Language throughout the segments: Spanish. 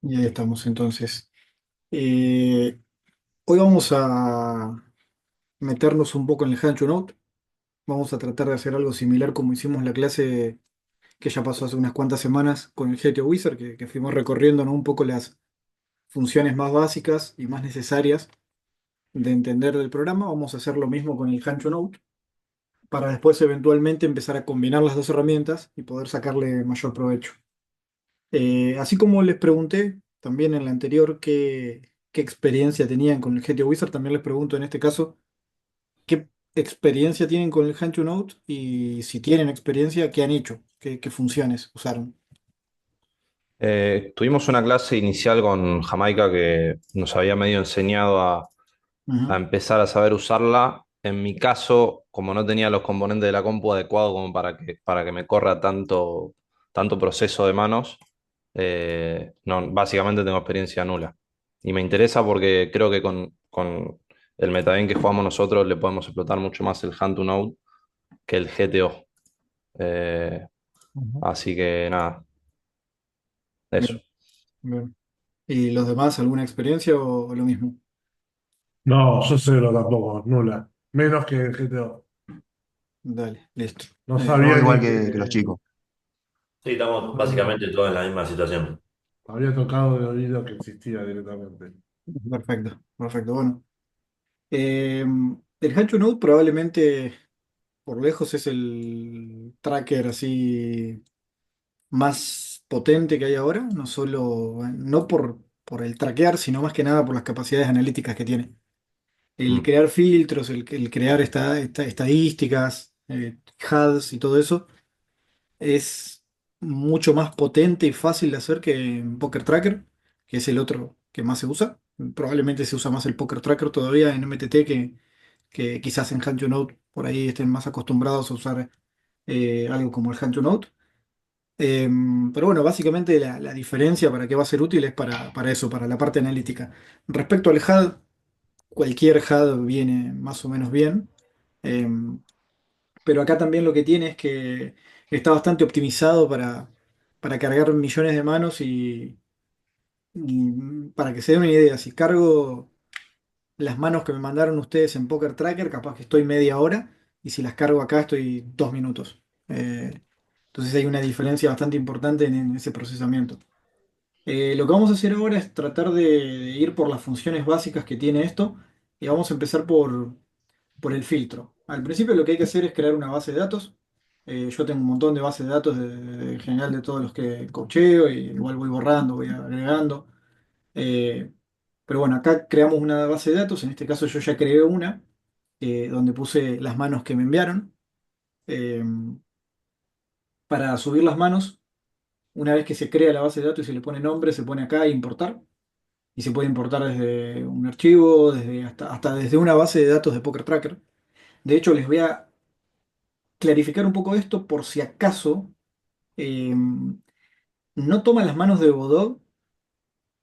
Y ahí estamos entonces. Eh, Hoy vamos a meternos un poco en el Hancho Note. Vamos a tratar de hacer algo similar como hicimos la clase que ya pasó hace unas cuantas semanas con el GTO Wizard, que fuimos recorriendo, ¿no? Un poco las funciones más básicas y más necesarias de entender del programa. Vamos a hacer lo mismo con el Hancho Note para después eventualmente empezar a combinar las dos herramientas y poder sacarle mayor provecho. Así como les pregunté también en la anterior qué experiencia tenían con el GTO Wizard, también les pregunto en este caso qué experiencia tienen con el Hancho Note y si tienen experiencia, qué han hecho, qué funciones usaron. Tuvimos una clase inicial con Jamaica que nos había medio enseñado a Ujú. empezar a saber usarla. En mi caso, como no tenía los componentes de la compu adecuados como para que me corra tanto proceso de manos, no, básicamente tengo experiencia nula. Y me interesa porque creo que con el metagame que jugamos nosotros le podemos explotar mucho más el Hand to Node que el GTO. Eh, Ujú. Así que nada, eso. Bien, bien. ¿Y los demás, alguna experiencia o lo mismo? No, yo cero tampoco, nula. Menos que el GTO. Dale, listo. No Todo sabía igual ni que los que chicos. Sí, estamos no, básicamente todos en la misma situación. había tocado de oído que existía directamente. Perfecto, perfecto. Bueno, el Hancho Note probablemente por lejos es el tracker así más potente que hay ahora, no solo, no por el traquear, sino más que nada por las capacidades analíticas que tiene. El Mm. crear filtros, el crear estadísticas, HUDs y todo eso es mucho más potente y fácil de hacer que en Poker Tracker, que es el otro que más se usa. Probablemente se usa más el Poker Tracker todavía en MTT que quizás en Hanjo Note por ahí estén más acostumbrados a usar algo como el Hanjo Note. Pero bueno, básicamente la diferencia para qué va a ser útil es para eso, para la parte analítica. Respecto al HUD, cualquier HUD viene más o menos bien, pero acá también lo que tiene es que está bastante optimizado para cargar millones de manos y para que se den una idea, si cargo las manos que me mandaron ustedes en Poker Tracker, capaz que estoy media hora, y si las cargo acá estoy 2 minutos. Entonces hay una diferencia bastante importante en ese procesamiento. Lo que vamos a hacer ahora es tratar de ir por las funciones básicas que tiene esto y vamos a empezar por el filtro. Al principio lo que hay que hacer es crear una base de datos. Yo tengo un montón de bases de datos en general de todos los que cocheo y igual voy borrando, voy agregando. Eh, pero bueno, acá creamos una base de datos, en este caso yo ya creé una donde puse las manos que me enviaron. Eh, para subir las manos, una vez que se crea la base de datos y se le pone nombre, se pone acá importar. Y se puede importar desde un archivo, hasta desde una base de datos de Poker Tracker. De hecho, les voy a clarificar un poco esto por si acaso no toma las manos de Godot,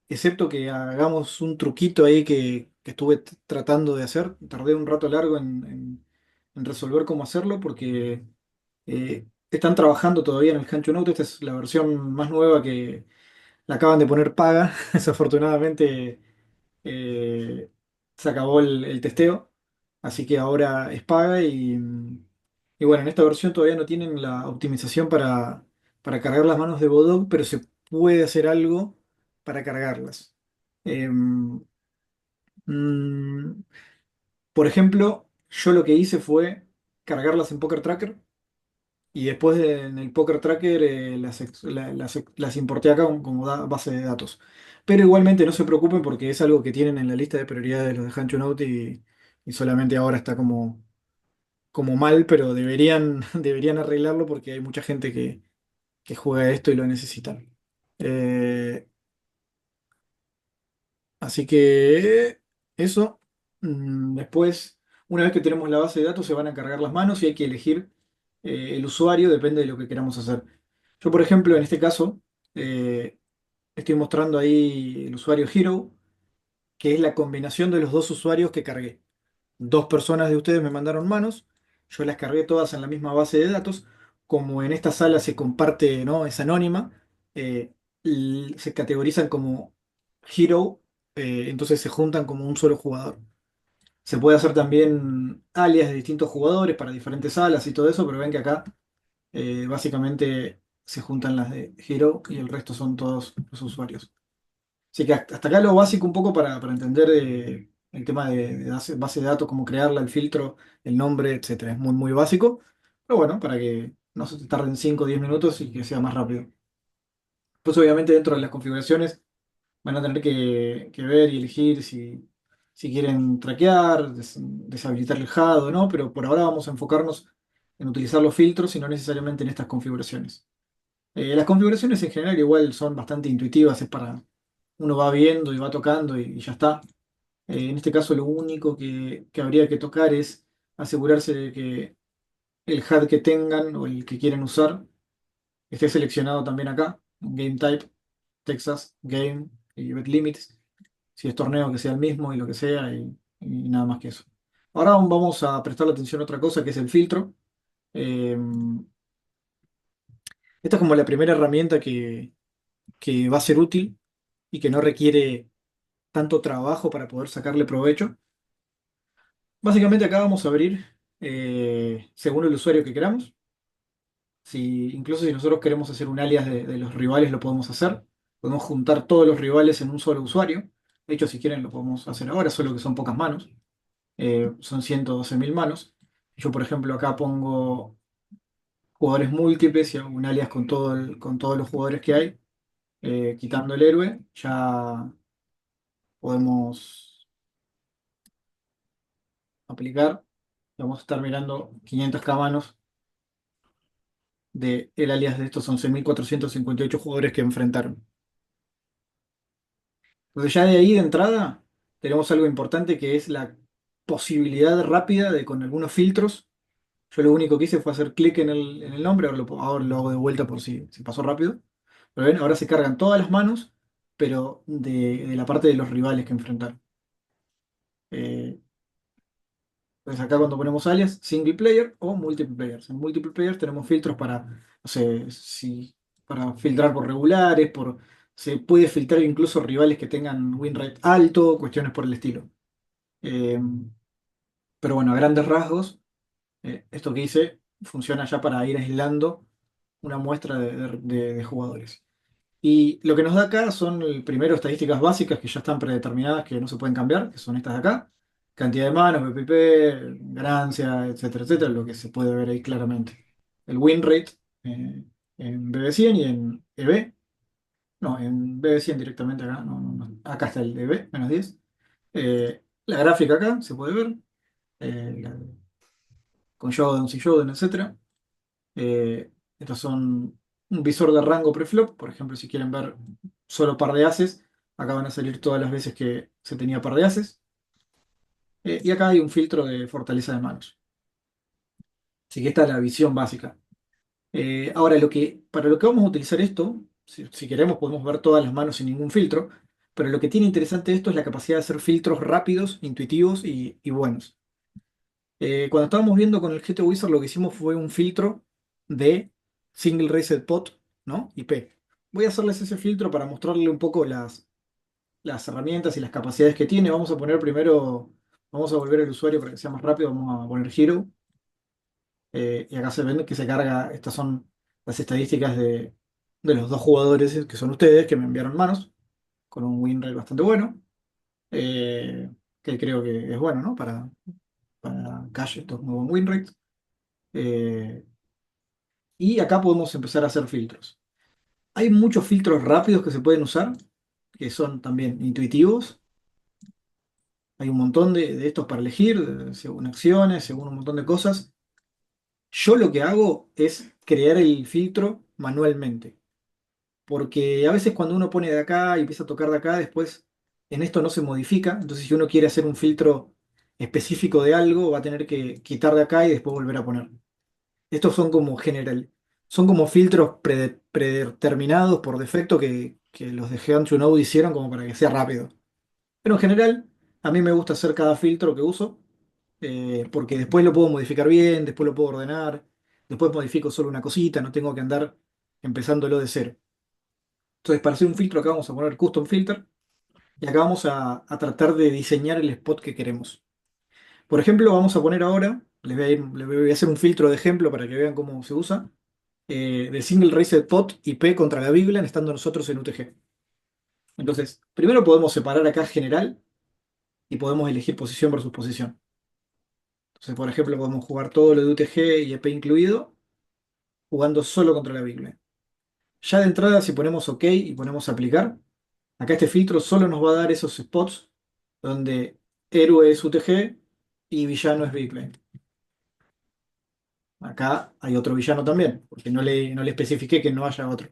excepto que hagamos un truquito ahí que estuve tratando de hacer. Tardé un rato largo en resolver cómo hacerlo porque están trabajando todavía en el Hancho Note. Esta es la versión más nueva que la acaban de poner paga. Desafortunadamente eh, se acabó el testeo, así que ahora es paga y bueno, en esta versión todavía no tienen la optimización para cargar las manos de Godot, pero se puede hacer algo para cargarlas. Em, mm, por ejemplo, yo lo que hice fue cargarlas en Poker Tracker y después en el Poker Tracker las importé acá como base de datos. Pero igualmente no se preocupen porque es algo que tienen en la lista de prioridades de los de Hancho Note y solamente ahora está como mal, pero deberían arreglarlo porque hay mucha gente que juega esto y lo necesita. Eh, Así que eso. Después, una vez que tenemos la base de datos, se van a cargar las manos y hay que elegir el usuario, depende de lo que queramos hacer. Yo, por ejemplo, en este caso, eh, estoy mostrando ahí el usuario Hero, que es la combinación de los dos usuarios que cargué. Dos personas de ustedes me mandaron manos, yo las cargué todas en la misma base de datos. Como en esta sala se comparte, ¿no? Es anónima, eh, se categorizan como hero, entonces se juntan como un solo jugador. Se puede hacer también alias de distintos jugadores para diferentes alas y todo eso, pero ven que acá básicamente se juntan las de hero y el resto son todos los usuarios. Así que hasta acá lo básico un poco para entender el tema de base de datos, cómo crearla, el filtro, el nombre, etcétera. Es muy, muy básico, pero bueno, para que no se te tarden 5 o 10 minutos y que sea más rápido. Pues obviamente dentro de las configuraciones van a tener que ver y elegir si quieren traquear, deshabilitar el HUD o no, pero por ahora vamos a enfocarnos en utilizar los filtros y no necesariamente en estas configuraciones. Las configuraciones en general igual son bastante intuitivas, es para uno va viendo y va tocando y ya está. En este caso lo único que habría que tocar es asegurarse de que el HUD que tengan o el que quieren usar esté seleccionado también acá, en Game Type, Texas, Game y Bet Limits, si es torneo que sea el mismo y lo que sea y nada más que eso. Ahora vamos a prestarle atención a otra cosa que es el filtro. Eh, Esta es como la primera herramienta que va a ser útil y que no requiere tanto trabajo para poder sacarle provecho. Básicamente acá vamos a abrir según el usuario que queramos. Incluso si nosotros queremos hacer un alias de los rivales, lo podemos hacer. Podemos juntar todos los rivales en un solo usuario. De hecho, si quieren, lo podemos hacer ahora, solo que son pocas manos. Son 112.000 manos. Yo, por ejemplo, acá pongo jugadores múltiples y hago un alias con todos los jugadores que hay. Quitando el héroe, ya podemos aplicar. Vamos a estar mirando 500k manos del alias de estos 11.458 jugadores que enfrentaron. Entonces ya de ahí de entrada tenemos algo importante que es la posibilidad rápida de con algunos filtros. Yo lo único que hice fue hacer clic en el nombre, ahora lo hago de vuelta por si pasó rápido. Pero ven, ahora se cargan todas las manos, pero de la parte de los rivales que enfrentaron. Eh, entonces acá cuando ponemos alias, single player o multiple players. En multiple players tenemos filtros para, no sé, para filtrar por regulares, se puede filtrar incluso rivales que tengan win rate alto, cuestiones por el estilo. Eh, pero bueno, a grandes rasgos, esto que hice funciona ya para ir aislando una muestra de jugadores. Y lo que nos da acá son primero estadísticas básicas que ya están predeterminadas, que no se pueden cambiar, que son estas de acá. Cantidad de manos, BPP, ganancia, etcétera, etcétera, lo que se puede ver ahí claramente. El win rate en BB100 y en EB. No, en BB100 directamente acá. No, no, no. Acá está el EB, -10. La gráfica acá se puede ver, con showdowns y showdown, etcétera. Estos son un visor de rango preflop. Por ejemplo, si quieren ver solo par de ases, acá van a salir todas las veces que se tenía par de ases. Y acá hay un filtro de fortaleza de manos. Así que esta es la visión básica. Ahora, para lo que vamos a utilizar esto, si queremos podemos ver todas las manos sin ningún filtro, pero lo que tiene interesante esto es la capacidad de hacer filtros rápidos, intuitivos y buenos. Cuando estábamos viendo con el GT Wizard, lo que hicimos fue un filtro de Single Raised Pot, ¿no? IP. Voy a hacerles ese filtro para mostrarle un poco las herramientas y las capacidades que tiene. Vamos a poner primero, vamos a volver al usuario para que sea más rápido. Vamos a poner Hero. Y acá se ven que se carga, estas son las estadísticas de los dos jugadores que son ustedes, que me enviaron manos, con un win rate bastante bueno. eh, que creo que es bueno, ¿no? Para Cash, esto es un buen win rate. Eh, y acá podemos empezar a hacer filtros. Hay muchos filtros rápidos que se pueden usar, que son también intuitivos. Hay un montón de estos para elegir, según acciones, según un montón de cosas. Yo lo que hago es crear el filtro manualmente, porque a veces cuando uno pone de acá y empieza a tocar de acá, después en esto no se modifica. Entonces, si uno quiere hacer un filtro específico de algo, va a tener que quitar de acá y después volver a poner. Estos son como filtros predeterminados por defecto que los de Geon to Node hicieron como para que sea rápido. Pero en general, a mí me gusta hacer cada filtro que uso, porque después lo puedo modificar bien, después lo puedo ordenar, después modifico solo una cosita, no tengo que andar empezándolo de cero. Entonces, para hacer un filtro acá vamos a poner Custom Filter y acá vamos a tratar de diseñar el spot que queremos. Por ejemplo, vamos a poner ahora, les voy a hacer un filtro de ejemplo para que vean cómo se usa, de Single Raised Pot IP contra la Biblia, estando nosotros en UTG. Entonces, primero podemos separar acá general y podemos elegir posición versus posición. Entonces, por ejemplo, podemos jugar todo lo de UTG y EP incluido, jugando solo contra la Biblia. Ya de entrada, si ponemos OK y ponemos aplicar, acá este filtro solo nos va a dar esos spots donde héroe es UTG y villano es Bigplane. Acá hay otro villano también, porque no le especifiqué que no haya otro.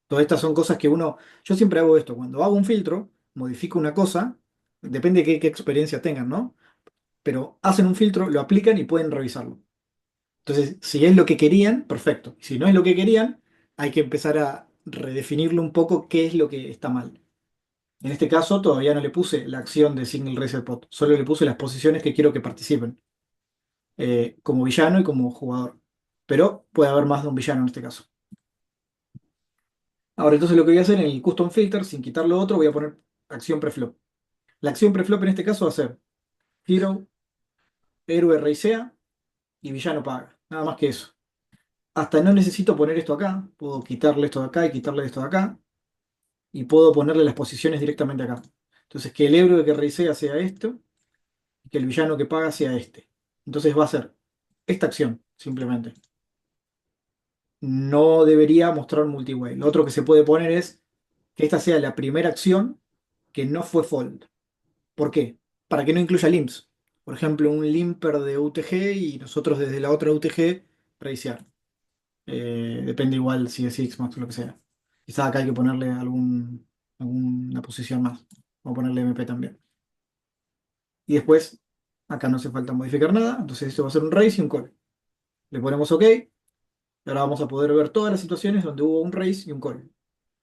Todas estas son cosas que uno. Yo siempre hago esto. Cuando hago un filtro, modifico una cosa, depende de qué experiencia tengan, ¿no? Pero hacen un filtro, lo aplican y pueden revisarlo. Entonces, si es lo que querían, perfecto. Si no es lo que querían, hay que empezar a redefinirlo un poco qué es lo que está mal. En este caso, todavía no le puse la acción de Single Racer Pot, solo le puse las posiciones que quiero que participen, como villano y como jugador. Pero puede haber más de un villano en este caso. Ahora, entonces lo que voy a hacer en el Custom Filter, sin quitar lo otro, voy a poner acción preflop. La acción preflop en este caso va a ser Hero, héroe reisea y villano paga. Nada más que eso. Hasta no necesito poner esto acá. Puedo quitarle esto de acá y quitarle esto de acá. Y puedo ponerle las posiciones directamente acá. Entonces, que el héroe que reisea sea esto y que el villano que paga sea este. Entonces va a ser esta acción, simplemente. No debería mostrar multiway. Lo otro que se puede poner es que esta sea la primera acción que no fue fold. ¿Por qué? Para que no incluya limps. Por ejemplo, un limper de UTG y nosotros desde la otra UTG raisear. Depende igual si es Xmax o lo que sea. Quizás acá hay que ponerle alguna posición más. Vamos a ponerle MP también. Y después, acá no hace falta modificar nada. Entonces esto va a ser un raise y un call. Le ponemos OK. Y ahora vamos a poder ver todas las situaciones donde hubo un raise y un call.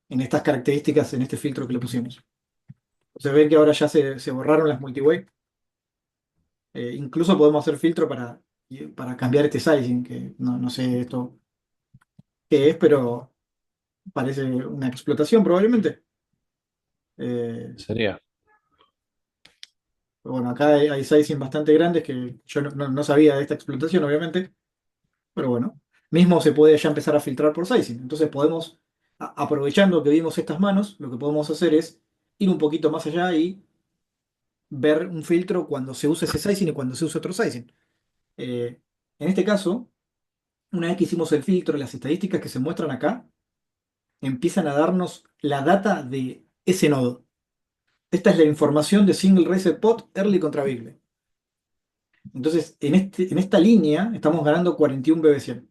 En estas características, en este filtro que le pusimos. Entonces ven que ahora ya se borraron las multiway. Incluso podemos hacer filtro para cambiar este sizing, que no sé esto qué es, pero parece una explotación probablemente. Eh, Sería. pero bueno, acá hay sizing bastante grandes que yo no sabía de esta explotación, obviamente, pero bueno, mismo se puede ya empezar a filtrar por sizing. Entonces podemos, aprovechando que vimos estas manos, lo que podemos hacer es ir un poquito más allá y ver un filtro cuando se usa ese sizing y cuando se usa otro sizing. En este caso, una vez que hicimos el filtro, las estadísticas que se muestran acá empiezan a darnos la data de ese nodo. Esta es la información de Single Raised Pot Early contra Bigle. Entonces, en esta línea estamos ganando 41 BB100,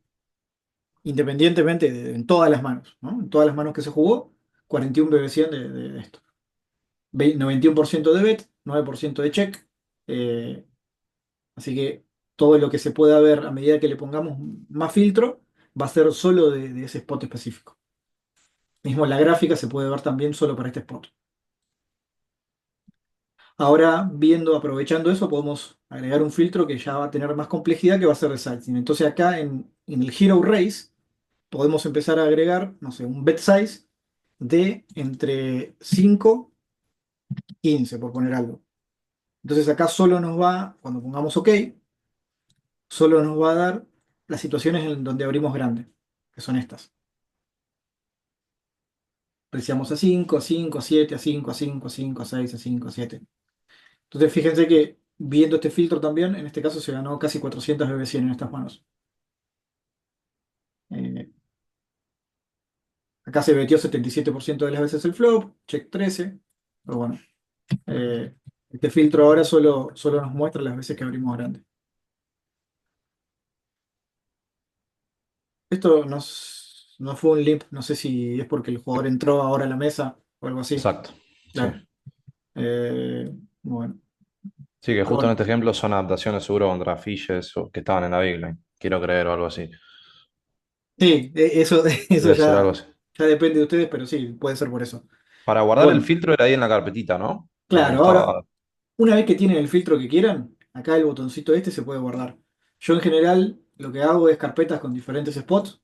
independientemente en todas las manos, ¿no? En todas las manos que se jugó, 41 BB100 de esto. 91% de bet, 9% de check. eh, Así que todo lo que se pueda ver a medida que le pongamos más filtro va a ser solo de ese spot específico. Mismo la gráfica se puede ver también solo para este spot. Ahora, aprovechando eso, podemos agregar un filtro que ya va a tener más complejidad, que va a ser resizing. Entonces acá en el Hero Race podemos empezar a agregar, no sé, un bet size de entre 5 y 15, por poner algo. Entonces acá solo nos va, cuando pongamos OK, solo nos va a dar las situaciones en donde abrimos grande, que son estas. Apreciamos a 5, a 5, a 7, a 5, a 5, a 5, a 6, a 5, a 7. Entonces fíjense que viendo este filtro también, en este caso se ganó casi 400 BB100 en estas manos. Eh, Acá se metió 77% de las veces el flop, check 13, pero bueno. eh, este filtro ahora solo nos muestra las veces que abrimos grande. Esto no fue un limp, no sé si es porque el jugador entró ahora a la mesa o algo así. Exacto. Sí. Claro. Bueno. Sí, que justo en Ahora, este ejemplo son adaptaciones seguro contra Fishes o que estaban en la Big Line. Quiero creer o algo así. sí, eso Debe ser algo ya, así. ya depende de ustedes, pero sí, puede ser por eso. Para guardar el Bueno, filtro era ahí en la carpetita, ¿no? Donde claro, ahora, estaba. una vez que tienen el filtro que quieran, acá el botoncito este se puede guardar. Yo en general lo que hago es carpetas con diferentes spots.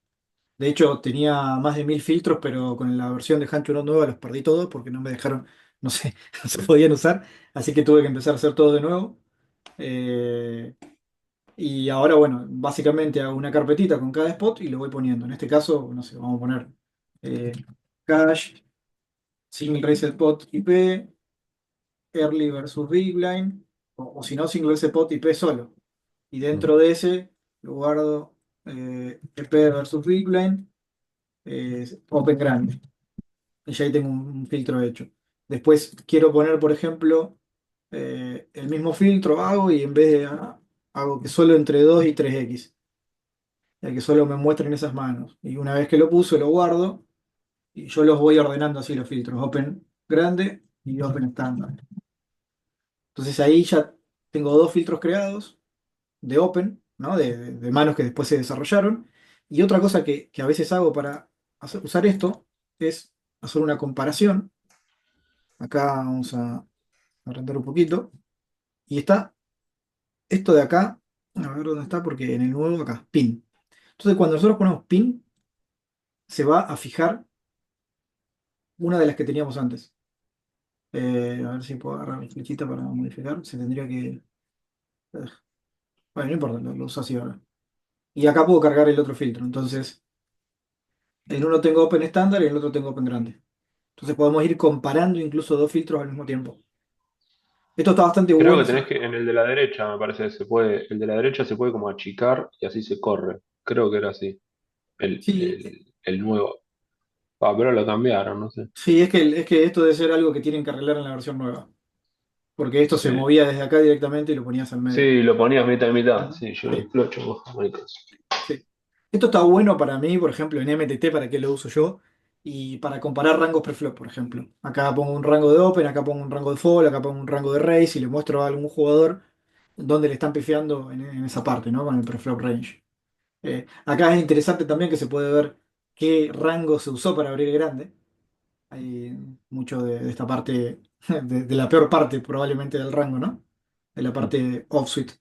De hecho, tenía más de 1000 filtros, pero con la versión de Hancho nueva los perdí todos porque no me dejaron, no sé, no se podían usar. Así que tuve que empezar a hacer todo de nuevo. Eh, y ahora, bueno, básicamente hago una carpetita con cada spot y lo voy poniendo. En este caso, no sé, vamos a poner eh, cache, single reset spot IP, early versus big blind, o si no, single reset spot IP solo. Y Mm. dentro de ese lo guardo EP versus big blind, open grande. Y ya ahí tengo un filtro hecho. Después quiero poner, por ejemplo, el mismo filtro hago y en vez de hago que solo entre 2 y 3x, ya que solo me muestren esas manos. Y una vez que lo puse, lo guardo y yo los voy ordenando así los filtros, open grande y open estándar. Entonces ahí ya tengo dos filtros creados de open, ¿no? De manos que después se desarrollaron. Y otra cosa que a veces hago para usar esto es hacer una comparación. Acá vamos a agrandar un poquito. Y está esto de acá, a ver dónde está, porque en el nuevo acá, pin. Entonces cuando nosotros ponemos pin, se va a fijar una de las que teníamos antes. A ver si puedo agarrar mi flechita para modificar. Se tendría que... bueno, no importa, lo uso así ahora. Y acá puedo cargar el otro filtro. Entonces, en uno tengo open estándar y en el otro tengo open grande. Entonces podemos ir comparando incluso dos filtros al mismo tiempo. Esto está bastante Creo bueno. que tenés que, en el de la derecha, me parece que se puede, el de la derecha se puede como achicar y así se corre. Creo que era así, Sí, el nuevo. Ah, pero lo cambiaron, no sé. sí, es que esto debe ser algo que tienen que arreglar en la versión nueva. Porque esto se Sí. movía desde acá directamente y lo ponías al medio. Sí, lo ponías mitad y mitad. Ajá. Sí, yo Sí, lo he hecho vos, maricas. sí. Esto está bueno para mí, por ejemplo, en MTT, para qué lo uso yo, y para comparar rangos preflop, por ejemplo. Acá pongo un rango de Open, acá pongo un rango de Fall, acá pongo un rango de Race y le muestro a algún jugador dónde le están pifiando en esa parte, ¿no? Con el preflop range. Acá es interesante también que se puede ver qué rango se usó para abrir grande. Hay mucho de esta parte, de la peor parte probablemente del rango, ¿no? De la Mm. parte offsuit.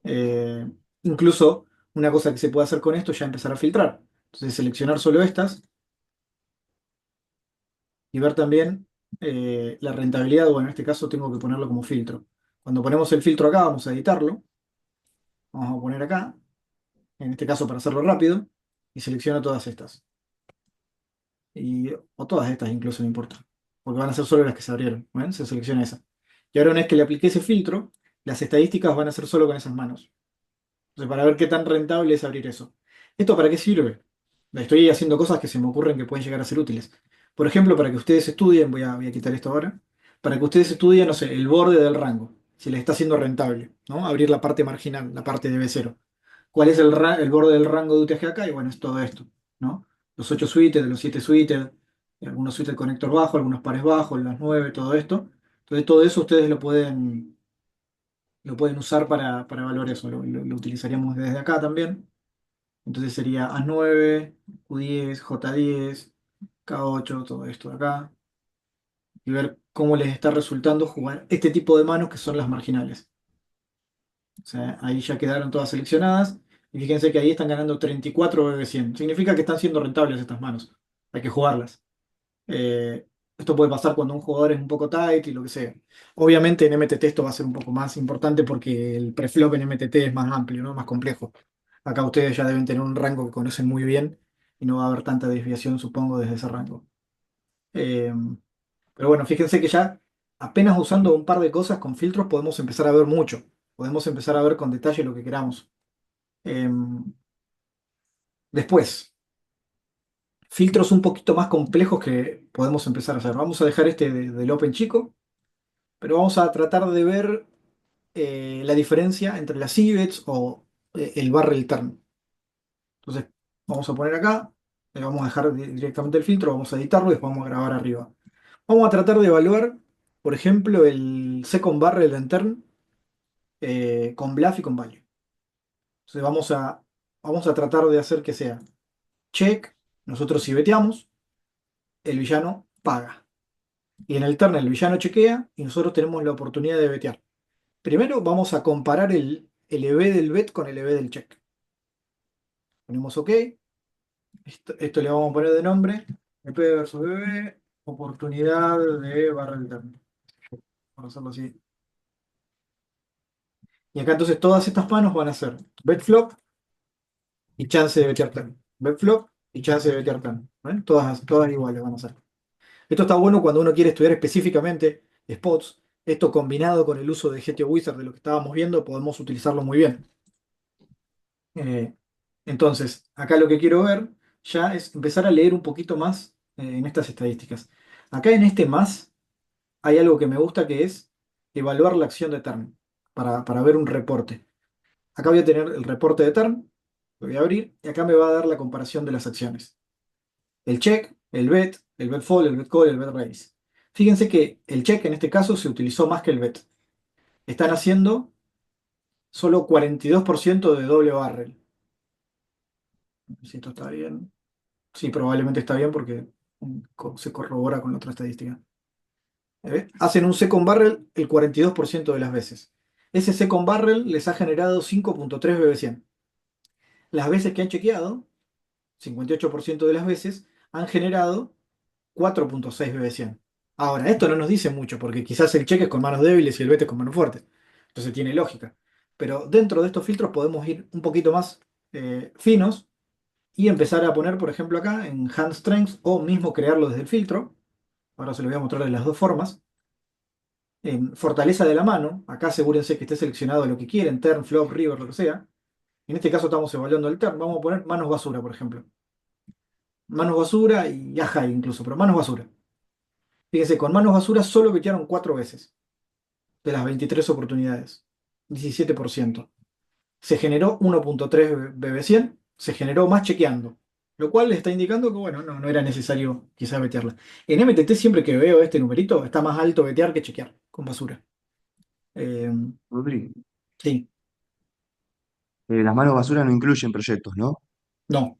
Eh, Incluso una cosa que se puede hacer con esto es ya empezar a filtrar. Entonces seleccionar solo estas y ver también la rentabilidad. Bueno, en este caso tengo que ponerlo como filtro. Cuando ponemos el filtro acá, vamos a editarlo. Vamos a poner acá, en este caso para hacerlo rápido, y selecciono todas estas. O todas estas incluso, no importa. Porque van a ser solo las que se abrieron. ¿Ven? Se selecciona esa. Y ahora una vez que le apliqué ese filtro, las estadísticas van a ser solo con esas manos. Entonces, para ver qué tan rentable es abrir eso. ¿Esto para qué sirve? Estoy haciendo cosas que se me ocurren que pueden llegar a ser útiles. Por ejemplo, para que ustedes estudien, voy a quitar esto ahora, para que ustedes estudien, no sé, el borde del rango, si les está siendo rentable, ¿no? Abrir la parte marginal, la parte de B0. ¿Cuál es el borde del rango de UTG acá? Y bueno, es todo esto, ¿no? Los 8 suites, de los 7 suites, algunos suites conector bajo, algunos pares bajos, las 9, todo esto. Entonces, todo eso ustedes lo pueden usar para evaluar eso. Lo utilizaríamos desde acá también. Entonces sería A9, Q10, J10, K8, todo esto de acá. Y ver cómo les está resultando jugar este tipo de manos que son las marginales. O sea, ahí ya quedaron todas seleccionadas. Y fíjense que ahí están ganando 34 BB100. Significa que están siendo rentables estas manos. Hay que jugarlas. Esto puede pasar cuando un jugador es un poco tight y lo que sea. Obviamente en MTT esto va a ser un poco más importante porque el preflop en MTT es más amplio, ¿no? Más complejo. Acá ustedes ya deben tener un rango que conocen muy bien y no va a haber tanta desviación, supongo, desde ese rango. Eh, pero bueno, fíjense que ya apenas usando un par de cosas con filtros podemos empezar a ver mucho. Podemos empezar a ver con detalle lo que queramos. Eh, Después, filtros un poquito más complejos que podemos empezar a hacer. Vamos a dejar este del Open chico, pero vamos a tratar de ver la diferencia entre las civets o el barrel turn. Entonces, vamos a poner acá, le vamos a dejar directamente el filtro, vamos a editarlo y después vamos a grabar arriba. Vamos a tratar de evaluar, por ejemplo, el second barrel and turn con bluff y con value. Entonces, vamos a tratar de hacer que sea check, nosotros civeteamos, el villano paga. Y en el turn el villano chequea y nosotros tenemos la oportunidad de betear. Primero vamos a comparar el EV del bet con el EV del check. Ponemos OK. Esto le vamos a poner de nombre EP versus BB, oportunidad de barra turn. Vamos a hacerlo así. Y acá entonces todas estas manos van a ser bet flop y chance de betear turn. Bet flop y chance de betear turn. ¿Ven? Todas iguales van a ser. Esto está bueno cuando uno quiere estudiar específicamente spots. Esto combinado con el uso de GTO Wizard de lo que estábamos viendo, podemos utilizarlo muy bien. Eh, entonces, acá lo que quiero ver ya es empezar a leer un poquito más en estas estadísticas. Acá en este más hay algo que me gusta que es evaluar la acción de turn para ver un reporte. Acá voy a tener el reporte de turn, lo voy a abrir y acá me va a dar la comparación de las acciones. El check, el bet fall, el bet call, el bet raise. Fíjense que el check en este caso se utilizó más que el bet. Están haciendo solo 42% de doble barrel. Si esto está bien. Sí, probablemente está bien porque se corrobora con la otra estadística. Hacen un second barrel el 42% de las veces. Ese second barrel les ha generado 5.3 BB100. Las veces que han chequeado, 58% de las veces, han generado 4.6 BB100. Ahora, esto no nos dice mucho porque quizás el cheque es con manos débiles y el bet es con manos fuertes. Entonces tiene lógica. Pero dentro de estos filtros podemos ir un poquito más finos y empezar a poner, por ejemplo, acá en Hand Strengths o mismo crearlo desde el filtro. Ahora se lo voy a mostrar de las dos formas. En fortaleza de la mano, acá asegúrense que esté seleccionado lo que quieren, turn, flop, river, lo que sea. En este caso estamos evaluando el turn. Vamos a poner manos basura, por ejemplo. Manos basura y aja incluso, pero manos basura. Fíjense, con manos basura solo vetearon 4 veces de las 23 oportunidades. 17%. Se generó 1.3 BB100, se generó más chequeando. Lo cual le está indicando que, bueno, no era necesario quizás vetearla. En MTT siempre que veo este numerito, está más alto vetear que chequear con basura. Eh, Rodri, sí, las manos basura no incluyen proyectos, ¿no? no.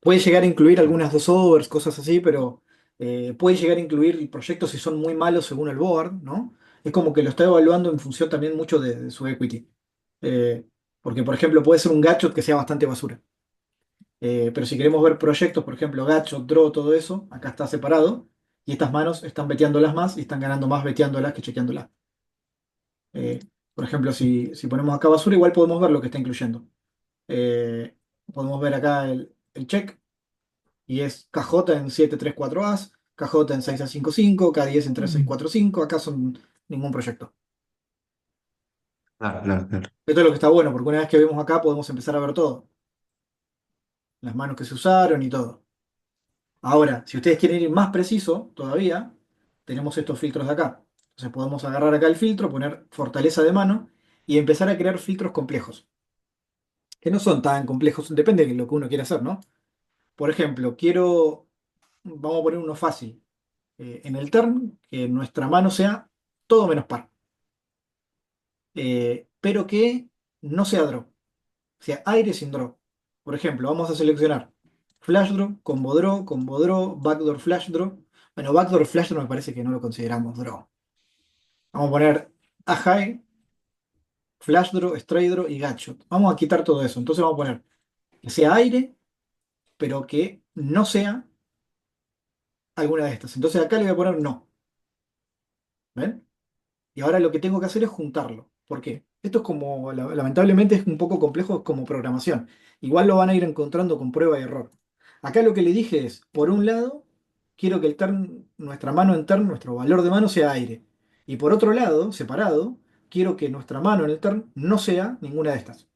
Puede llegar a incluir algunas dos overs, cosas así, pero puede llegar a incluir proyectos si son muy malos según el board, ¿no? Es como que lo está evaluando en función también mucho de su equity. Eh, porque, por ejemplo, puede ser un gadget que sea bastante basura. Pero si queremos ver proyectos, por ejemplo, gadget, draw, todo eso, acá está separado. Y estas manos están veteándolas más y están ganando más veteándolas que chequeándolas. Eh, por ejemplo, si ponemos acá basura, igual podemos ver lo que está incluyendo. Eh, podemos ver acá el check. Y es KJ en 734As, KJ en 6A55, K10 en 3645. Acá son ningún proyecto. Claro, claro, claro. Esto es lo que está bueno, porque una vez que vemos acá podemos empezar a ver todo. Las manos que se usaron y todo. Ahora, si ustedes quieren ir más preciso todavía, tenemos estos filtros de acá. Entonces podemos agarrar acá el filtro, poner fortaleza de mano y empezar a crear filtros complejos. Que no son tan complejos, depende de lo que uno quiera hacer, ¿no? Por ejemplo, vamos a poner uno fácil. En el turn, que nuestra mano sea todo menos par. Pero que no sea draw. O sea, aire sin draw. Por ejemplo, vamos a seleccionar flash draw, combo draw, backdoor flash draw. Bueno, backdoor flash draw me parece que no lo consideramos draw. Vamos a poner a high, flash draw, straight draw y gutshot. Vamos a quitar todo eso. Entonces vamos a poner que sea aire, pero que no sea alguna de estas. Entonces acá le voy a poner no. ¿Ven? Y ahora lo que tengo que hacer es juntarlo. ¿Por qué? Esto es como, lamentablemente es un poco complejo como programación. Igual lo van a ir encontrando con prueba y error. Acá lo que le dije es, por un lado, quiero que el turn, nuestra mano en turn, nuestro valor de mano sea aire. Y por otro lado, separado, quiero que nuestra mano en el turn no sea ninguna de estas.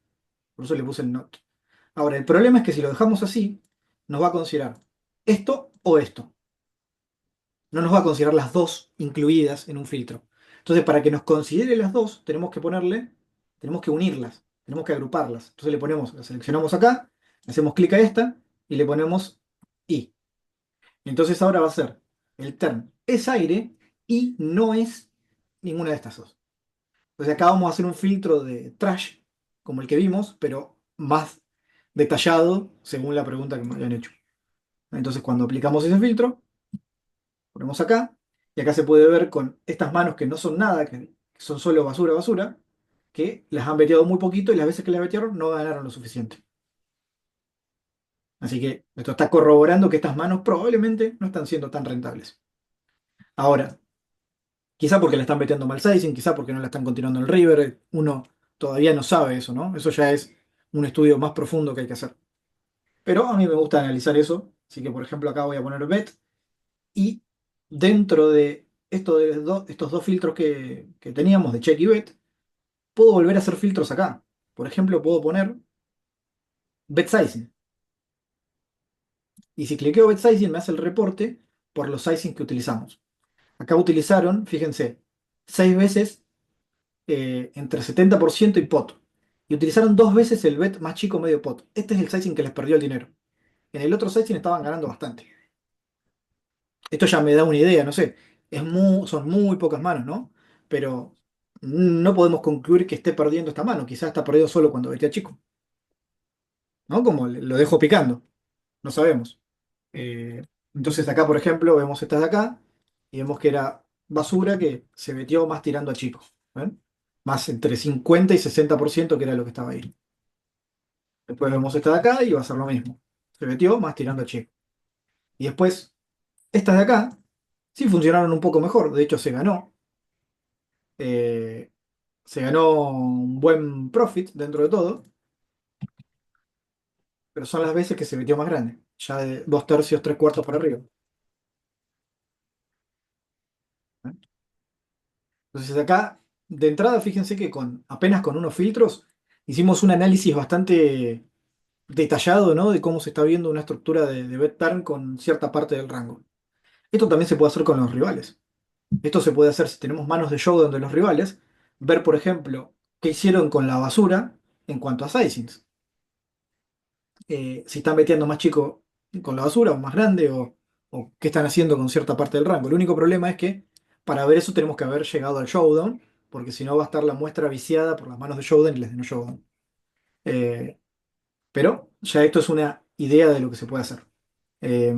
Por eso le puse el not. Ahora, el problema es que si lo dejamos así, nos va a considerar esto o esto. No nos va a considerar las dos incluidas en un filtro. Entonces, para que nos considere las dos, tenemos que unirlas, tenemos que agruparlas. Entonces le ponemos, la seleccionamos acá, le hacemos clic a esta y le ponemos I. Entonces ahora va a ser el term es aire y no es ninguna de estas dos. Entonces acá vamos a hacer un filtro de trash, como el que vimos, pero más detallado según la pregunta que me habían hecho. Entonces cuando aplicamos ese filtro, ponemos acá, y acá se puede ver con estas manos que no son nada, que son solo basura, basura, que las han veteado muy poquito y las veces que las vetearon no ganaron lo suficiente. Así que esto está corroborando que estas manos probablemente no están siendo tan rentables. Ahora, quizá porque le están metiendo mal sizing, quizá porque no la están continuando el river, uno todavía no sabe eso, ¿no? Eso ya es un estudio más profundo que hay que hacer. Pero a mí me gusta analizar eso, así que por ejemplo acá voy a poner bet y dentro de, estos dos filtros que teníamos de check y bet, puedo volver a hacer filtros acá. Por ejemplo, puedo poner bet sizing. Y si cliqueo bet sizing me hace el reporte por los sizing que utilizamos. Acá utilizaron, fíjense, 6 veces entre 70% y pot. Y utilizaron 2 veces el bet más chico medio pot. Este es el sizing que les perdió el dinero. En el otro sizing estaban ganando bastante. Esto ya me da una idea, no sé. Son muy pocas manos, ¿no? Pero no podemos concluir que esté perdiendo esta mano. Quizás está perdiendo solo cuando betea chico. ¿No? Como lo dejo picando. No sabemos. Eh, entonces acá, por ejemplo, vemos estas de acá y vemos que era basura que se metió más tirando a chico. ¿Ven? Más entre 50 y 60% que era lo que estaba ahí. Después vemos esta de acá y va a ser lo mismo. Se metió más tirando a chico. Y después, estas de acá sí funcionaron un poco mejor. De hecho, eh, se ganó un buen profit dentro de todo, pero son las veces que se metió más grande. Ya de 2 tercios, 3 cuartos para arriba. ¿Eh? Entonces acá, de entrada, fíjense que apenas con unos filtros hicimos un análisis bastante detallado, ¿no? De cómo se está viendo una estructura de bet turn con cierta parte del rango. Esto también se puede hacer con los rivales. Esto se puede hacer si tenemos manos de showdown de los rivales, ver, por ejemplo, qué hicieron con la basura en cuanto a sizings. Si están metiendo más chico con la basura o más grande o qué están haciendo con cierta parte del rango. El único problema es que para ver eso tenemos que haber llegado al showdown, porque si no va a estar la muestra viciada por las manos de showdown y las de no showdown. Eh, pero ya esto es una idea de lo que se puede hacer. Eh,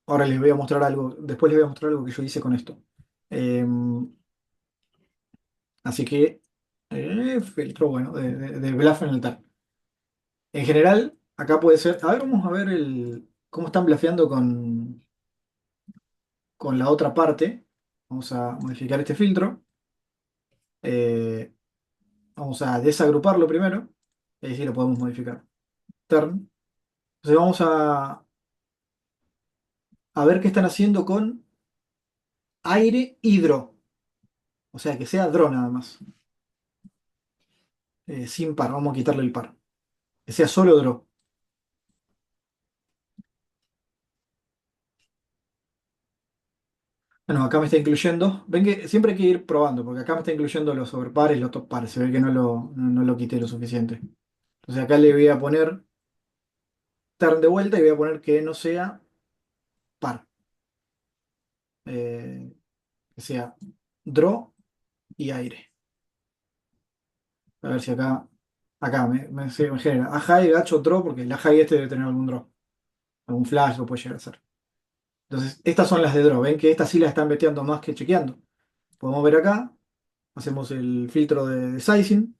ahora les voy a mostrar algo, después les voy a mostrar algo que yo hice con esto. Eh, así que, filtro, bueno, de bluff en el TAR. En general, acá puede ser. A ver, vamos a ver cómo están blafeando con la otra parte. Vamos a modificar este filtro. Eh, vamos a desagruparlo primero. Y ahí sí lo podemos modificar. Turn. Entonces vamos a ver qué están haciendo con aire y draw. O sea, que sea draw nada más. Sin par. Vamos a quitarle el par. Que sea solo draw. Bueno, acá me está incluyendo. Ven que siempre hay que ir probando, porque acá me está incluyendo los overpares, los top pares. Se ve que no lo quité lo suficiente. Entonces acá le voy a poner turn de vuelta y voy a poner que no sea par. Eh, que sea draw y aire. A ver si acá me genera a high, gacho, draw, porque la high este debe tener algún draw. Algún flash lo puede llegar a hacer. Entonces, estas son las de draw. Ven que estas sí las están veteando más que chequeando. Podemos ver acá. Hacemos el filtro de sizing.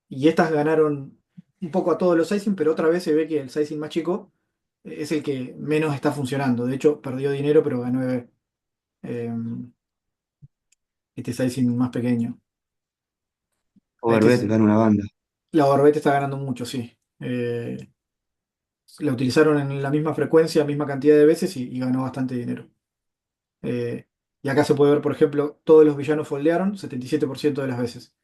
Y estas ganaron un poco a todos los sizing, pero otra vez se ve que el sizing más chico es el que menos está funcionando. De hecho, perdió dinero, pero ganó eh, este sizing más pequeño. Overbet gana una banda. La Barbette está ganando mucho, sí. La utilizaron en la misma frecuencia, misma cantidad de veces y ganó bastante dinero. Eh, y acá se puede ver, por ejemplo, todos los villanos foldearon 77% de las veces.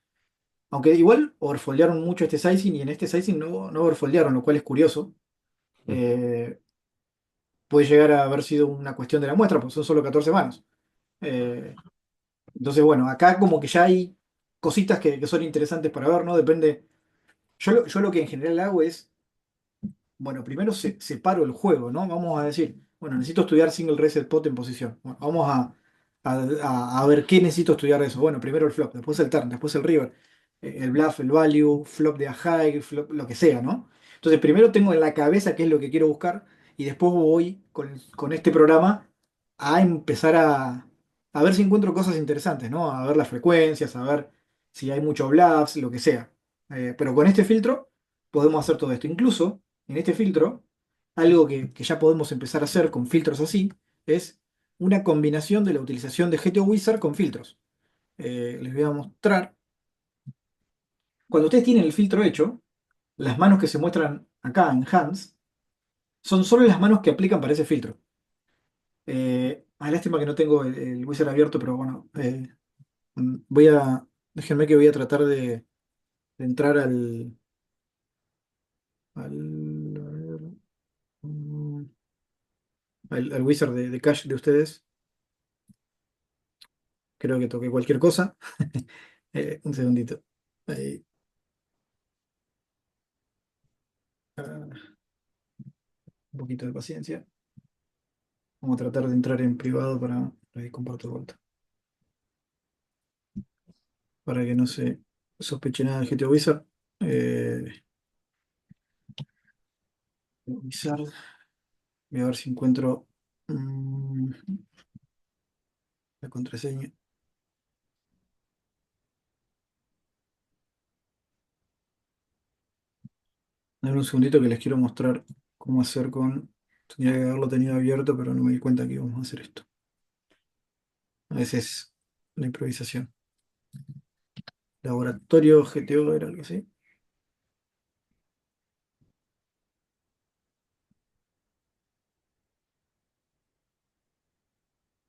Aunque igual overfoldearon mucho este sizing y en este sizing no overfoldearon, lo cual es curioso. Eh, puede llegar a haber sido una cuestión de la muestra, porque son solo 14 manos. Eh, entonces, bueno, acá como que ya hay cositas que son interesantes para ver, ¿no? Depende. Yo lo que en general hago es, bueno, primero separo el juego, ¿no? Vamos a decir, bueno, necesito estudiar single reset pot en posición. Bueno, vamos a ver qué necesito estudiar de eso. Bueno, primero el flop, después el turn, después el river, el bluff, el value, flop de a high, flop, lo que sea, ¿no? Entonces, primero tengo en la cabeza qué es lo que quiero buscar y después voy con este programa a empezar a ver si encuentro cosas interesantes, ¿no? A ver las frecuencias, a ver si hay mucho bluffs, lo que sea. Pero con este filtro podemos hacer todo esto. Incluso en este filtro, algo que ya podemos empezar a hacer con filtros así, es una combinación de la utilización de GTO Wizard con filtros. Les voy a mostrar. Cuando ustedes tienen el filtro hecho, las manos que se muestran acá en Hands son solo las manos que aplican para ese filtro. Lástima que no tengo el wizard abierto, pero bueno, déjenme que voy a tratar de entrar al, a ver, mm, al wizard de cache de ustedes. Creo que toqué cualquier cosa. Un segundito. Ahí. Ah, un poquito de paciencia. Vamos a tratar de entrar en privado para ahí comparto de vuelta. Para que no se sospeche nada del GTO Wizard. Wizard. Voy a ver si encuentro la contraseña. Dame un segundito que les quiero mostrar cómo hacer con. Tendría que haberlo tenido abierto, pero no me di cuenta que íbamos a hacer esto. A veces la improvisación. Laboratorio GTO era algo así.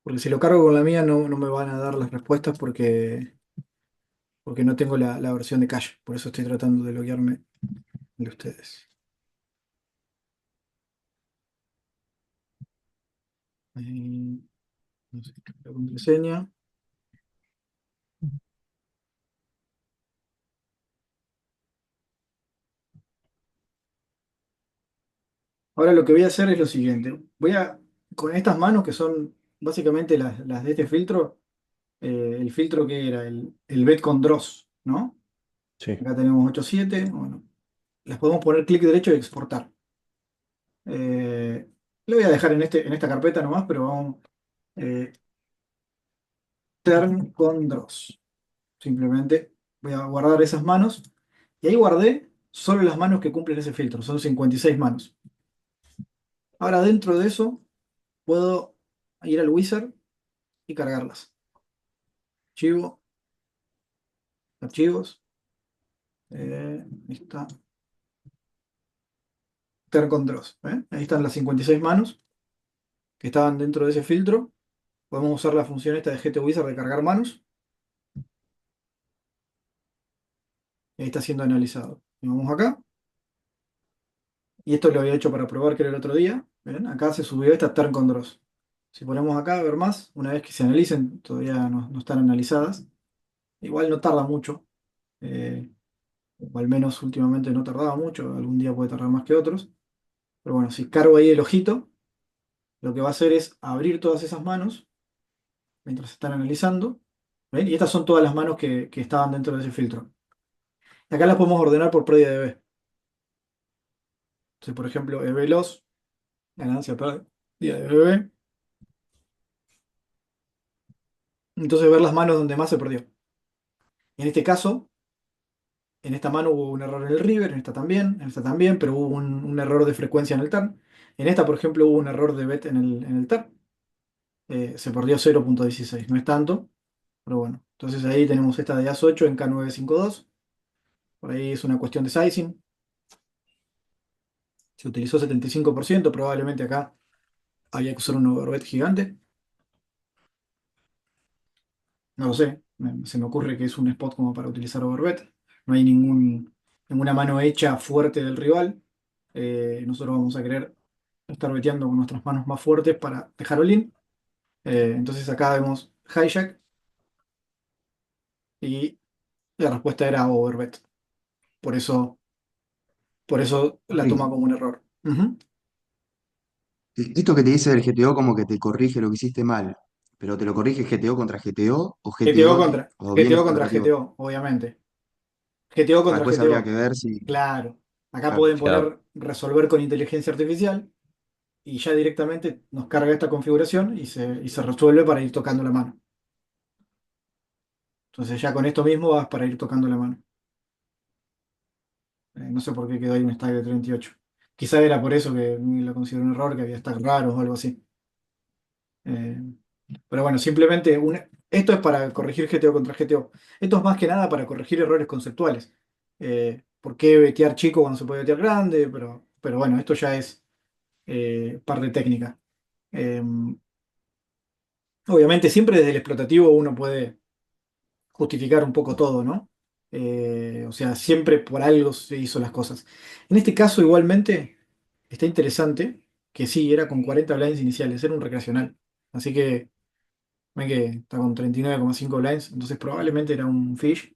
Porque si lo cargo con la mía no me van a dar las respuestas porque no tengo la versión de cache. Por eso estoy tratando de loguearme de ustedes. Ahí, no sé, la contraseña. Ahora lo que voy a hacer es lo siguiente. Con estas manos que son básicamente las de este filtro, el filtro que era el bet con Dross, ¿no? Sí. Acá tenemos 8.7. Bueno, las podemos poner clic derecho y exportar. Lo voy a dejar en esta carpeta nomás, pero vamos. eh, Turn con Dross. Simplemente voy a guardar esas manos. Y ahí guardé solo las manos que cumplen ese filtro. Son 56 manos. Ahora dentro de eso puedo ir al wizard y cargarlas. Archivo, archivos. Ahí está. Turn con Dross. Ahí están las 56 manos que estaban dentro de ese filtro. Podemos usar la función esta de GT Wizard de cargar manos. Y ahí está siendo analizado. Y vamos acá. Y esto lo había hecho para probar que era el otro día. ¿Ven? Acá se subió esta Turn con Dross. Si ponemos acá a ver más, una vez que se analicen, todavía no están analizadas. Igual no tarda mucho. eh, o al menos últimamente no tardaba mucho. Algún día puede tardar más que otros. Pero bueno, si cargo ahí el ojito, lo que va a hacer es abrir todas esas manos mientras se están analizando. ¿Ven? Y estas son todas las manos que estaban dentro de ese filtro. Y acá las podemos ordenar por pérdida de B. Entonces, por ejemplo, EB loss, ganancia pérdida de BB. Entonces ver las manos donde más se perdió. En este caso, en esta mano hubo un error en el river, en esta también, pero hubo un error de frecuencia en el turn. En esta, por ejemplo, hubo un error de bet en el turn. Se perdió 0.16, no es tanto, pero bueno. Entonces ahí tenemos esta de AS8 en K952. Por ahí es una cuestión de sizing. Se utilizó 75%, probablemente acá había que usar un overbet gigante. No lo sé, se me ocurre que es un spot como para utilizar overbet. No hay ninguna mano hecha fuerte del rival. Nosotros vamos a querer estar beteando con nuestras manos más fuertes para dejar all-in. Entonces acá vemos hijack y la respuesta era overbet. Por eso, por eso la toma Corrige. como un error. Ujú. Esto que te dice el GTO como que te corrige lo que hiciste mal, pero ¿te lo corrige GTO contra GTO o GTO GTO contra, o bien GTO es contra correctivo? GTO, obviamente. GTO Ah, contra después habría que GTO. ver si. Claro. Acá Claro. pueden Claro. poner resolver con inteligencia artificial y ya directamente nos carga esta configuración y se resuelve para ir tocando la mano. Entonces ya con esto mismo vas para ir tocando la mano. No sé por qué quedó ahí un stack de 38. Quizá era por eso que lo consideré un error, que había stacks raros o algo así. Eh, pero bueno, simplemente esto es para corregir GTO contra GTO. Esto es más que nada para corregir errores conceptuales. ¿Por qué vetear chico cuando se puede vetear grande? Pero bueno, esto ya es parte técnica. Eh, Obviamente siempre desde el explotativo uno puede justificar un poco todo, ¿no? O sea, siempre por algo se hizo las cosas. En este caso, igualmente, está interesante que sí, era con 40 blinds iniciales, era un recreacional. Así que, ven que está con 39,5 blinds, entonces probablemente era un fish,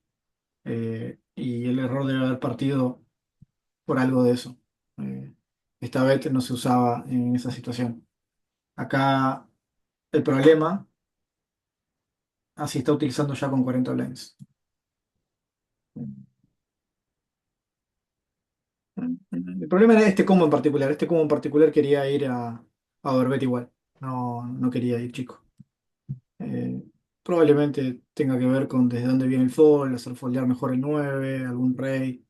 y el error debe haber partido por algo de eso. Eh, Esta vez no se usaba en esa situación. Acá el problema, así está utilizando ya con 40 blinds. El problema era este combo en particular. Este combo en particular quería ir a Orbet igual. No, no quería ir chico. Eh, Probablemente tenga que ver con desde dónde viene el fold, hacer foldear mejor el 9 algún rey,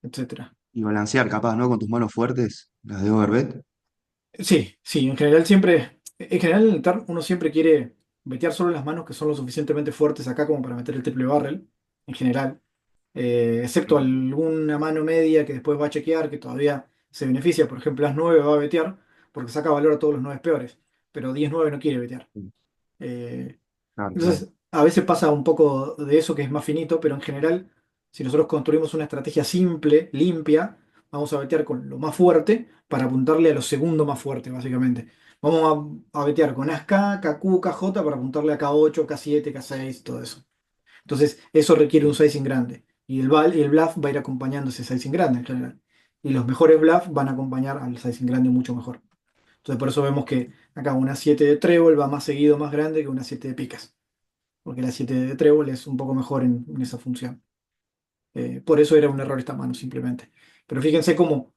etcétera. Y balancear capaz, ¿no? Con tus manos fuertes, las de overbet. Sí, sí, en general siempre. En general en el turn uno siempre quiere vetear solo las manos que son lo suficientemente fuertes acá como para meter el triple barrel. En general. Excepto alguna mano media que después va a chequear, que todavía se beneficia. Por ejemplo, las 9 va a vetear porque saca valor a todos los 9 peores, pero 10-9 no quiere vetear. Eh, Claro, claro. entonces, a veces pasa un poco de eso que es más finito, pero en general, si nosotros construimos una estrategia simple, limpia, vamos a vetear con lo más fuerte para apuntarle a lo segundo más fuerte, básicamente. Vamos a vetear con As K, KQ, KJ para apuntarle a K8, K7, K6, todo eso. Entonces, eso requiere un sizing grande. Y el bluff va a ir acompañando ese sizing grande en general. Y los mejores bluffs van a acompañar al sizing grande mucho mejor. Entonces, por eso vemos que acá una 7 de trébol va más seguido, más grande que una 7 de picas. Porque la 7 de trébol es un poco mejor en esa función. Por eso era un error esta mano, simplemente. Pero fíjense cómo,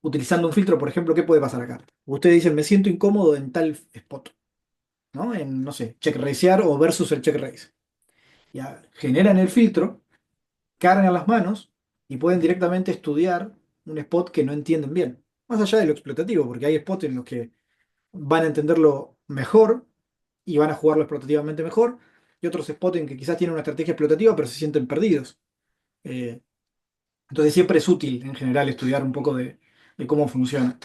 utilizando un filtro, por ejemplo, ¿qué puede pasar acá? Ustedes dicen, me siento incómodo en tal spot, ¿no? En, no sé, check racear o versus el check raise. Ya generan el filtro, cargan las manos y pueden directamente estudiar un spot que no entienden bien. Más allá de lo explotativo, porque hay spots en los que van a entenderlo mejor y van a jugarlo explotativamente mejor, y otros spots en que quizás tienen una estrategia explotativa pero se sienten perdidos. Eh, entonces siempre es útil en general estudiar un poco de cómo funciona.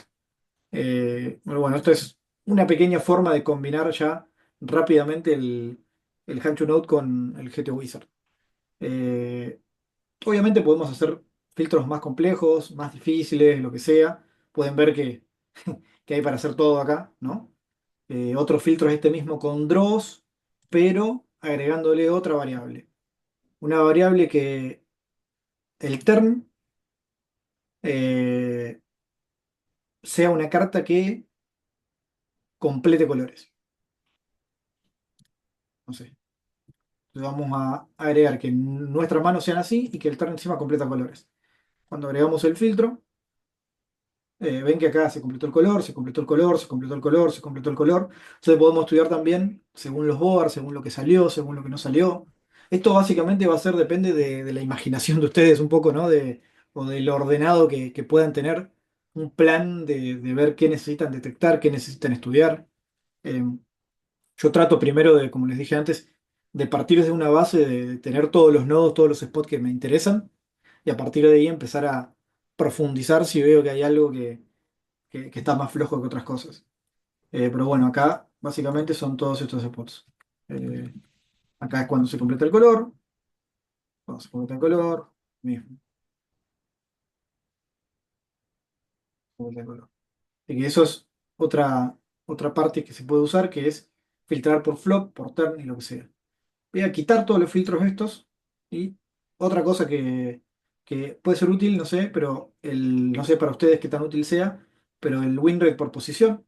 Pero bueno, esto es una pequeña forma de combinar ya rápidamente el Hand to Node con el GTO Wizard. Eh, Obviamente podemos hacer filtros más complejos, más difíciles, lo que sea. Pueden ver que hay para hacer todo acá, ¿no? Otro filtro es este mismo con draws, pero agregándole otra variable. Una variable que el turn eh, sea una carta que complete colores. No sé. Entonces vamos a agregar que nuestras manos sean así y que el turn encima completa colores. Cuando agregamos el filtro, ven que acá se completó el color, se completó el color, se completó el color, se completó el color. Entonces podemos estudiar también según los boards, según lo que salió, según lo que no salió. Esto básicamente va a ser, depende de la imaginación de ustedes un poco, ¿no? O del ordenado que puedan tener un plan de ver qué necesitan detectar, qué necesitan estudiar. Eh, yo trato primero de, como les dije antes, de partir desde una base de tener todos los nodos, todos los spots que me interesan, y a partir de ahí empezar a profundizar si veo que hay algo que está más flojo que otras cosas. Pero bueno, acá básicamente son todos estos spots. Eh, Acá es cuando se completa el color, cuando se completa el color, mismo, completa el color. Y que eso es otra parte que se puede usar, que es filtrar por flop, por turn y lo que sea. Voy a quitar todos los filtros estos y otra cosa que puede ser útil, no sé, pero no sé para ustedes qué tan útil sea, pero el win rate por posición.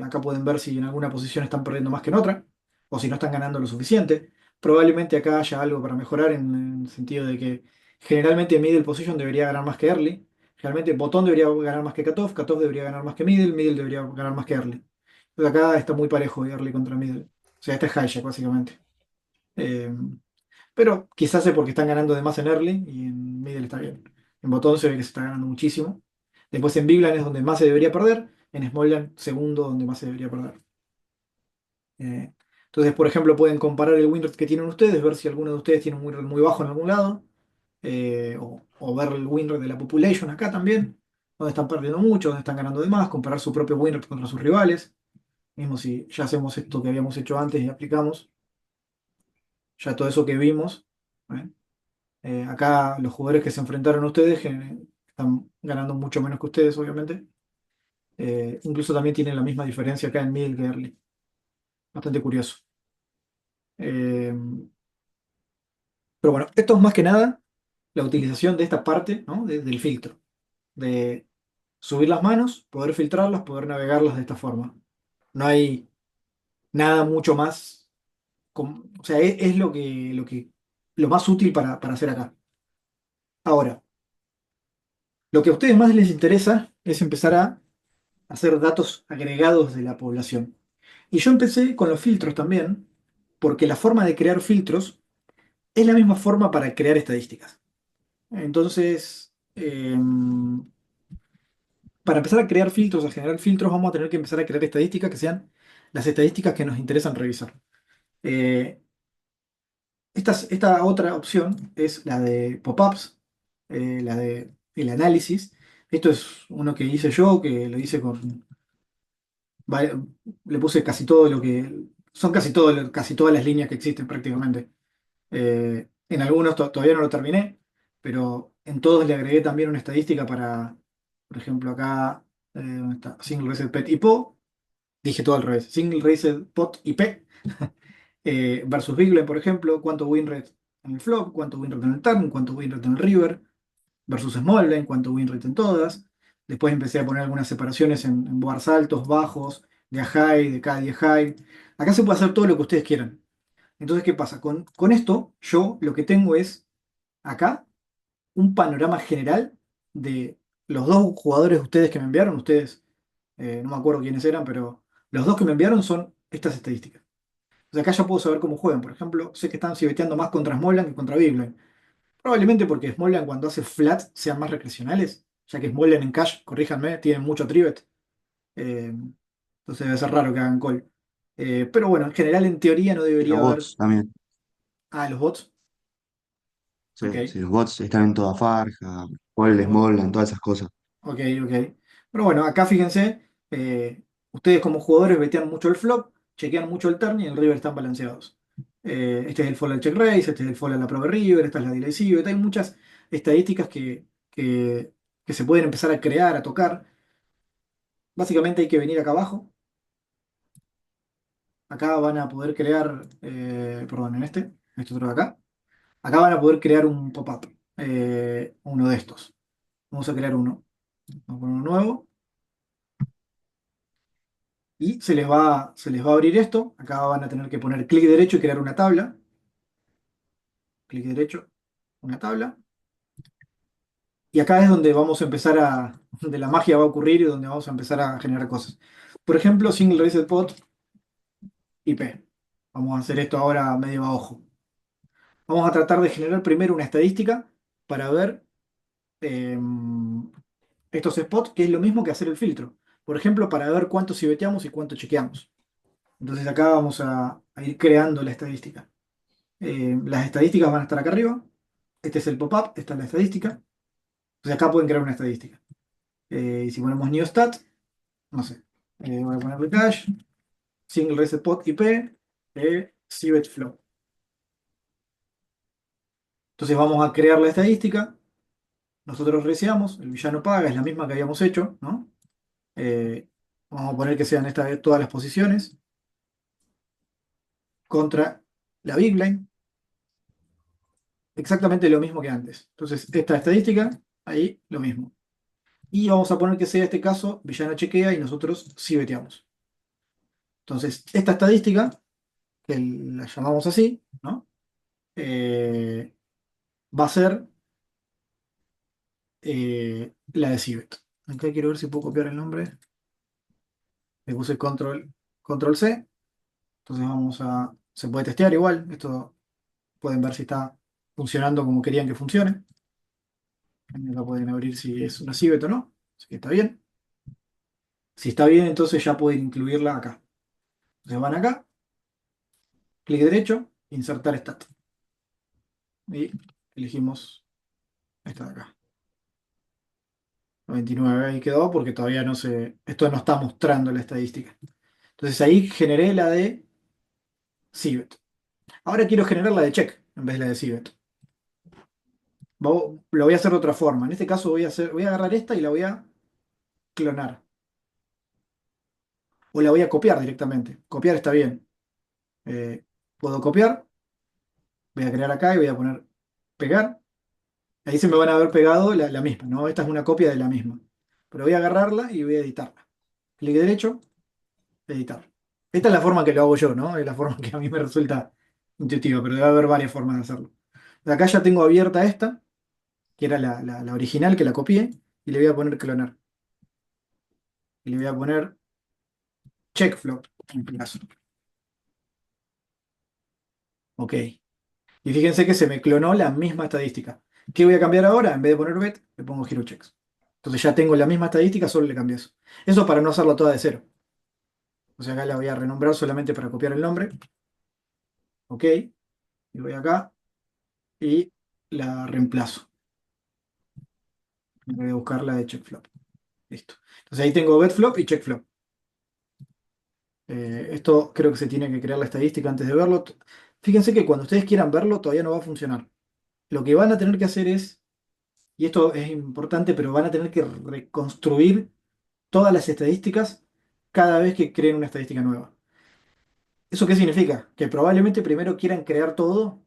Acá pueden ver si en alguna posición están perdiendo más que en otra, o si no están ganando lo suficiente. Probablemente acá haya algo para mejorar en el sentido de que generalmente middle position debería ganar más que early. Generalmente botón debería ganar más que cutoff, cutoff debería ganar más que middle, middle debería ganar más que early. Entonces acá está muy parejo early contra middle. O sea, este es hijack básicamente. Eh, pero quizás es porque están ganando de más en early y en middle está bien. En botón se ve que se está ganando muchísimo. Después en big line es donde más se debería perder, en small line segundo donde más se debería perder. Eh, entonces, por ejemplo, pueden comparar el win rate que tienen ustedes, ver si alguno de ustedes tiene un win rate muy bajo en algún lado, o ver el win rate de la population acá también, donde están perdiendo mucho, donde están ganando de más, comparar su propio win rate contra sus rivales. Mismo si ya hacemos esto que habíamos hecho antes y aplicamos, ya todo eso que vimos. ¿Eh? Acá los jugadores que se enfrentaron a ustedes están ganando mucho menos que ustedes, obviamente. Incluso también tienen la misma diferencia acá en middle que early. Bastante curioso. Eh, pero bueno, esto es más que nada la utilización de esta parte, ¿no? Del filtro. De subir las manos, poder filtrarlas, poder navegarlas de esta forma. No hay nada mucho más. O sea, es lo más útil para hacer acá. Ahora, lo que a ustedes más les interesa es empezar a hacer datos agregados de la población. Y yo empecé con los filtros también, porque la forma de crear filtros es la misma forma para crear estadísticas. Entonces, para empezar a crear filtros, a generar filtros, vamos a tener que empezar a crear estadísticas que sean las estadísticas que nos interesan revisar. Eh, esta otra opción es la de pop-ups, la de el análisis. Esto es uno que hice yo, que lo hice con... Le puse casi todo lo que... Son casi todas las líneas que existen prácticamente. En algunos todavía no lo terminé, pero en todos le agregué también una estadística para, por ejemplo, acá, ¿dónde está? Single Raised Pet y PO. Dije todo al revés. Single Raised Pot y P. Versus Biglen, por ejemplo, cuánto win rate en el flop, cuánto win rate en el turn, cuánto win rate en el river, versus Small Line, cuánto win rate en todas. Después empecé a poner algunas separaciones en boards altos, bajos, de a high, de KD high. Acá se puede hacer todo lo que ustedes quieran. Entonces, ¿qué pasa? Con esto, yo lo que tengo es acá un panorama general de los dos jugadores de ustedes que me enviaron. Ustedes, no me acuerdo quiénes eran, pero los dos que me enviaron son estas estadísticas. O sea, acá ya puedo saber cómo juegan. Por ejemplo, sé que están civeteando más contra Smolan que contra Bigline. Probablemente porque Smolan cuando hace flat sean más recreacionales, ya que Smolan en cash, corríjanme, tienen mucho trivet. Eh, entonces debe ser raro que hagan call. Pero bueno, en general, en teoría no Y los debería haber. bots también. Ah, los bots. Ok. Sí, sí, los bots están en toda farja, Paul, Los Small, en todas esas cosas. Ok, ok. Pero bueno, acá fíjense, ustedes como jugadores vetean mucho el flop, chequean mucho el turn y el river están balanceados. Este es el fall al check raise, este es el fall a la prove river, esta es la delay civet. Hay muchas estadísticas que se pueden empezar a crear, a tocar. Básicamente hay que venir acá abajo. Acá van a poder crear, perdón, este otro de acá. Acá van a poder crear un pop-up, uno de estos. Vamos a crear uno. Vamos a poner uno nuevo. Y se les va a abrir esto. Acá van a tener que poner clic derecho y crear una tabla. Clic derecho, una tabla. Y acá es donde vamos a empezar donde la magia va a ocurrir y donde vamos a empezar a generar cosas. Por ejemplo, single reset pot IP. Vamos a hacer esto ahora medio a ojo. Vamos a tratar de generar primero una estadística para ver eh, estos spots, que es lo mismo que hacer el filtro. Por ejemplo, para ver cuánto civeteamos y cuánto chequeamos. Entonces acá vamos a ir creando la estadística. Las estadísticas van a estar acá arriba. Este es el pop-up, esta es la estadística. Entonces acá pueden crear una estadística. Y si ponemos new stat, no sé. Voy a ponerle cache, single reset pot IP, civet flow. Entonces vamos a crear la estadística. Nosotros reseamos, el villano paga, es la misma que habíamos hecho, ¿no? Eh, Vamos a poner que sean esta vez todas las posiciones contra la big line. Exactamente lo mismo que antes. Entonces, esta estadística, ahí lo mismo. Y vamos a poner que sea este caso, villano chequea y nosotros sí veteamos. Entonces, esta estadística, que la llamamos así, ¿no? Va a ser la de Civet. Acá quiero ver si puedo copiar el nombre. Le puse control C. Entonces se puede testear igual. Esto pueden ver si está funcionando como querían que funcione. La pueden abrir si es una civet o no. Así que está bien. Si está bien, entonces ya pueden incluirla acá. Entonces van acá, clic derecho, insertar stat. Y elegimos esta de acá. 99 ahí quedó porque todavía no se. Esto no está mostrando la estadística. Entonces ahí generé la de civet. Ahora quiero generar la de check en vez de la de civet. Lo voy a hacer de otra forma. En este caso voy a agarrar esta y la voy a clonar. O la voy a copiar directamente. Copiar está bien. Puedo copiar. Voy a crear acá y voy a poner pegar. Ahí se me van a haber pegado la misma, ¿no? Esta es una copia de la misma. Pero voy a agarrarla y voy a editarla. Clic derecho, editar. Esta es la forma que lo hago yo, ¿no? Es la forma que a mí me resulta intuitiva, pero debe haber varias formas de hacerlo. De acá ya tengo abierta esta, que era la original, que la copié, y le voy a poner clonar. Y le voy a poner check float, en este caso. Ok. Y fíjense que se me clonó la misma estadística. ¿Qué voy a cambiar ahora? En vez de poner bet, le pongo hero checks. Entonces ya tengo la misma estadística, solo le cambié eso. Eso para no hacerlo toda de cero. O sea, acá la voy a renombrar solamente para copiar el nombre. Ok. Y voy acá y la reemplazo. Voy a buscar la de checkflop. Listo. Entonces ahí tengo betflop y checkflop. Esto creo que se tiene que crear la estadística antes de verlo. Fíjense que cuando ustedes quieran verlo todavía no va a funcionar. Lo que van a tener que hacer es, y esto es importante, pero van a tener que reconstruir todas las estadísticas cada vez que creen una estadística nueva. ¿Eso qué significa? Que probablemente primero quieran crear todo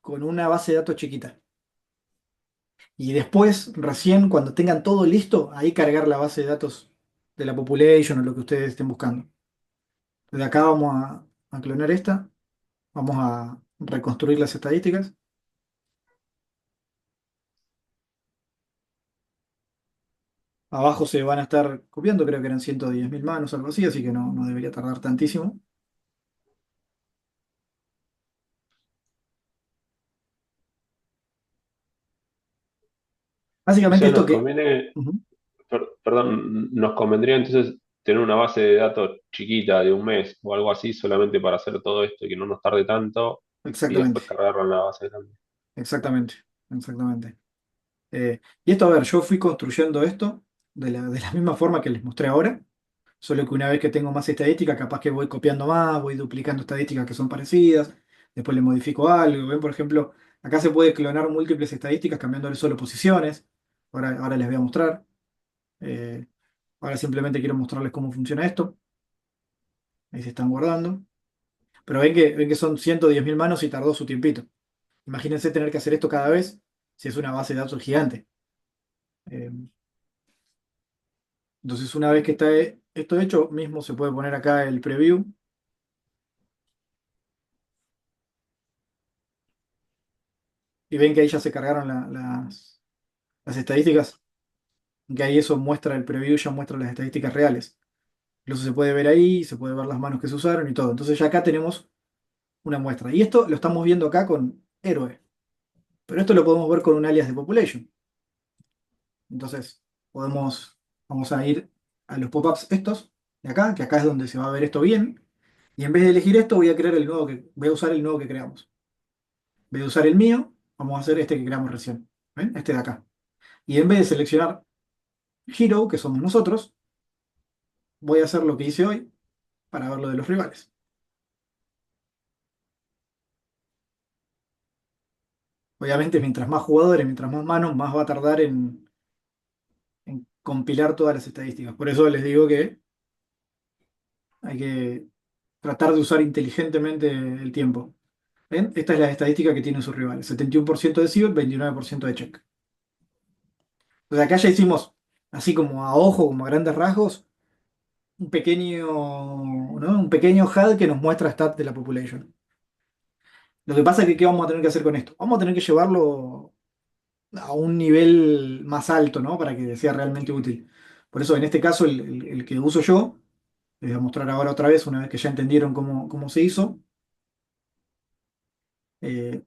con una base de datos chiquita. Y después, recién cuando tengan todo listo, ahí cargar la base de datos de la population o lo que ustedes estén buscando. Desde acá vamos a clonar esta, vamos a reconstruir las estadísticas. Abajo se van a estar copiando, creo que eran 110.000 manos, algo así que no debería tardar tantísimo. O Básicamente sea, esto nos que... conviene, Ujú, perdón, nos convendría entonces tener una base de datos chiquita de un mes o algo así solamente para hacer todo esto y que no nos tarde tanto y después exactamente, cargarlo en la base grande. exactamente, exactamente. Y esto, a ver, yo fui construyendo esto de la misma forma que les mostré ahora. Solo que una vez que tengo más estadísticas, capaz que voy copiando más, voy duplicando estadísticas que son parecidas, después le modifico algo. ¿Ven? Por ejemplo, acá se puede clonar múltiples estadísticas cambiándole solo posiciones. Ahora les voy a mostrar. Eh, ahora simplemente quiero mostrarles cómo funciona esto. Ahí se están guardando. Pero ven que son 110.000 manos y tardó su tiempito. Imagínense tener que hacer esto cada vez si es una base de datos gigante. Eh, entonces, una vez que está esto hecho, mismo se puede poner acá el preview. Y ven que ahí ya se cargaron las estadísticas, que ahí eso muestra el preview, ya muestra las estadísticas reales. Incluso se puede ver ahí, se puede ver las manos que se usaron y todo. Entonces ya acá tenemos una muestra. Y esto lo estamos viendo acá con héroe. Pero esto lo podemos ver con un alias de population. Entonces, vamos a ir a los pop-ups estos de acá, que acá es donde se va a ver esto bien. Y en vez de elegir esto, voy a usar el nuevo que creamos. En vez de usar el mío, vamos a hacer este que creamos recién. ¿Ven? Este de acá. Y en vez de seleccionar Hero, que somos nosotros, voy a hacer lo que hice hoy para ver lo de los rivales. Obviamente, mientras más jugadores, mientras más manos, más va a tardar en compilar todas las estadísticas. Por eso les digo que hay que tratar de usar inteligentemente el tiempo. ¿Ven? Esta es la estadística que tienen sus rivales. 71% de Cibet, 29% de Check. Entonces acá ya hicimos, así como a ojo, como a grandes rasgos, un pequeño, ¿no? Un pequeño HUD que nos muestra stat de la population. Lo que pasa es que, ¿qué vamos a tener que hacer con esto? Vamos a tener que llevarlo a un nivel más alto, ¿no? Para que sea realmente útil. Por eso, en este caso, el que uso yo, les voy a mostrar ahora otra vez, una vez que ya entendieron cómo se hizo. Eh,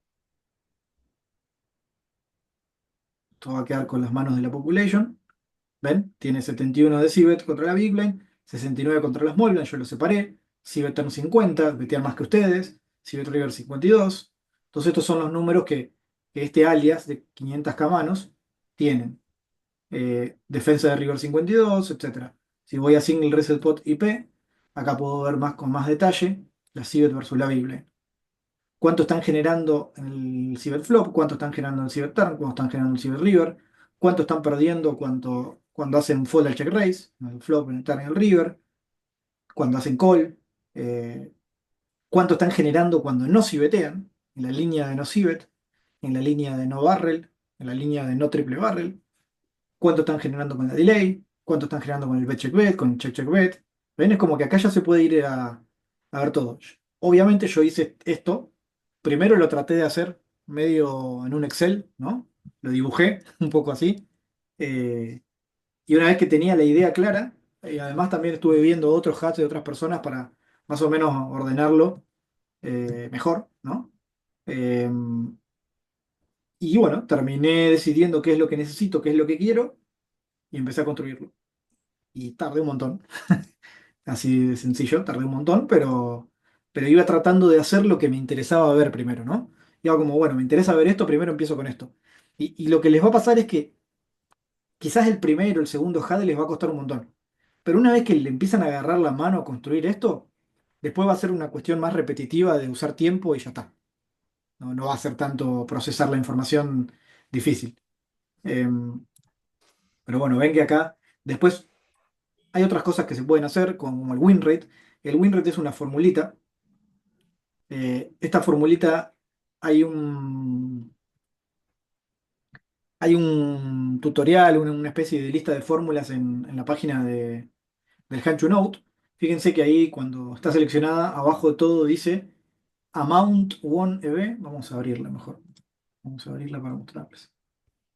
esto va a quedar con las manos de la population. ¿Ven? Tiene 71 de Cibet contra la Big Blind, 69 contra las Small Blind, yo lo separé. Cibet Turn 50, betean más que ustedes. Cibet River 52. Entonces estos son los números que este alias de 500k manos tienen. Defensa de River 52, etcétera. Si voy a Single Reset Pot IP, acá puedo ver más con más detalle la Cibet versus la Big Blind. Cuánto están generando en el Cibet Flop, cuánto están generando en el Cibet Turn, cuánto están generando en el Cibet River, cuánto están perdiendo cuando hacen fold al check raise, en el flop, en el turn y el river, cuando hacen call, eh, cuánto están generando cuando no cibetean, en la línea de no cibet, en la línea de no barrel, en la línea de no triple barrel, cuánto están generando con la delay, cuánto están generando con el bet check bet, con el check check bet. ¿Ven? Es como que acá ya se puede ir a ver todo. Obviamente yo hice esto, primero lo traté de hacer medio en un Excel, ¿no? Lo dibujé un poco así. eh, y una vez que tenía la idea clara, y además también estuve viendo otros hats de otras personas para más o menos ordenarlo mejor, ¿no? Eh, y bueno, terminé decidiendo qué es lo que necesito, qué es lo que quiero, y empecé a construirlo. Y tardé un montón, así de sencillo, tardé un montón, pero iba tratando de hacer lo que me interesaba ver primero, ¿no? Iba como, bueno, me interesa ver esto, primero empiezo con esto. Y lo que les va a pasar es que quizás el primero, el segundo HUD les va a costar un montón. Pero una vez que le empiezan a agarrar la mano a construir esto, después va a ser una cuestión más repetitiva de usar tiempo y ya está. No va a ser tanto procesar la información difícil. Em, pero bueno, ven que acá después hay otras cosas que se pueden hacer, como el win rate. El win rate es una formulita. Esta formulita hay un, hay un tutorial, una especie de lista de fórmulas en la página del Hand to Note. Fíjense que ahí cuando está seleccionada, abajo de todo dice Amount One EV. Vamos a abrirla mejor. Vamos a abrirla para mostrarles.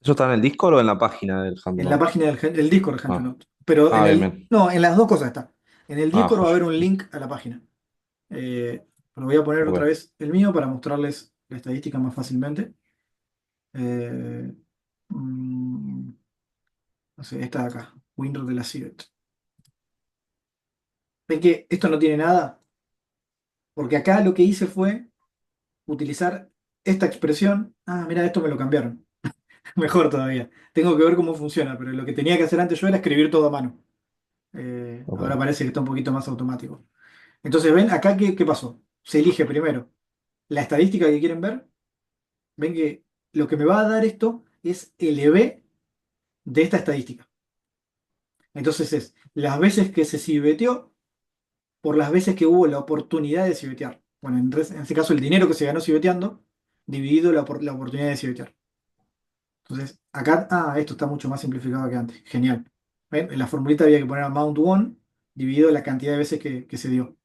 ¿Eso está en el Discord o en la página del En la Handnote? página del Discord del Hand to Ah, Note. Pero bien, bien. no, en las dos cosas está. En el Ah, Discord va a joya. haber un link a la página. Pero voy a poner otra Ok. vez el mío para mostrarles la estadística más fácilmente. Eh, mm, no sé, esta de acá. Windows de la Civet. ¿Ven que esto no tiene nada? Porque acá lo que hice fue utilizar esta expresión. Ah, mira, esto me lo cambiaron. Mejor todavía. Tengo que ver cómo funciona, pero lo que tenía que hacer antes yo era escribir todo a mano. Ahora Ok. parece que está un poquito más automático. Entonces, ¿ven acá qué pasó? Se elige primero la estadística que quieren ver. Ven que lo que me va a dar esto es el EV de esta estadística. Entonces es las veces que se cibeteó por las veces que hubo la oportunidad de cibetear. Bueno, en este caso el dinero que se ganó cibeteando dividido la oportunidad de cibetear. Entonces, acá, esto está mucho más simplificado que antes. Genial. ¿Ven? En la formulita había que poner amount one dividido la cantidad de veces que se dio.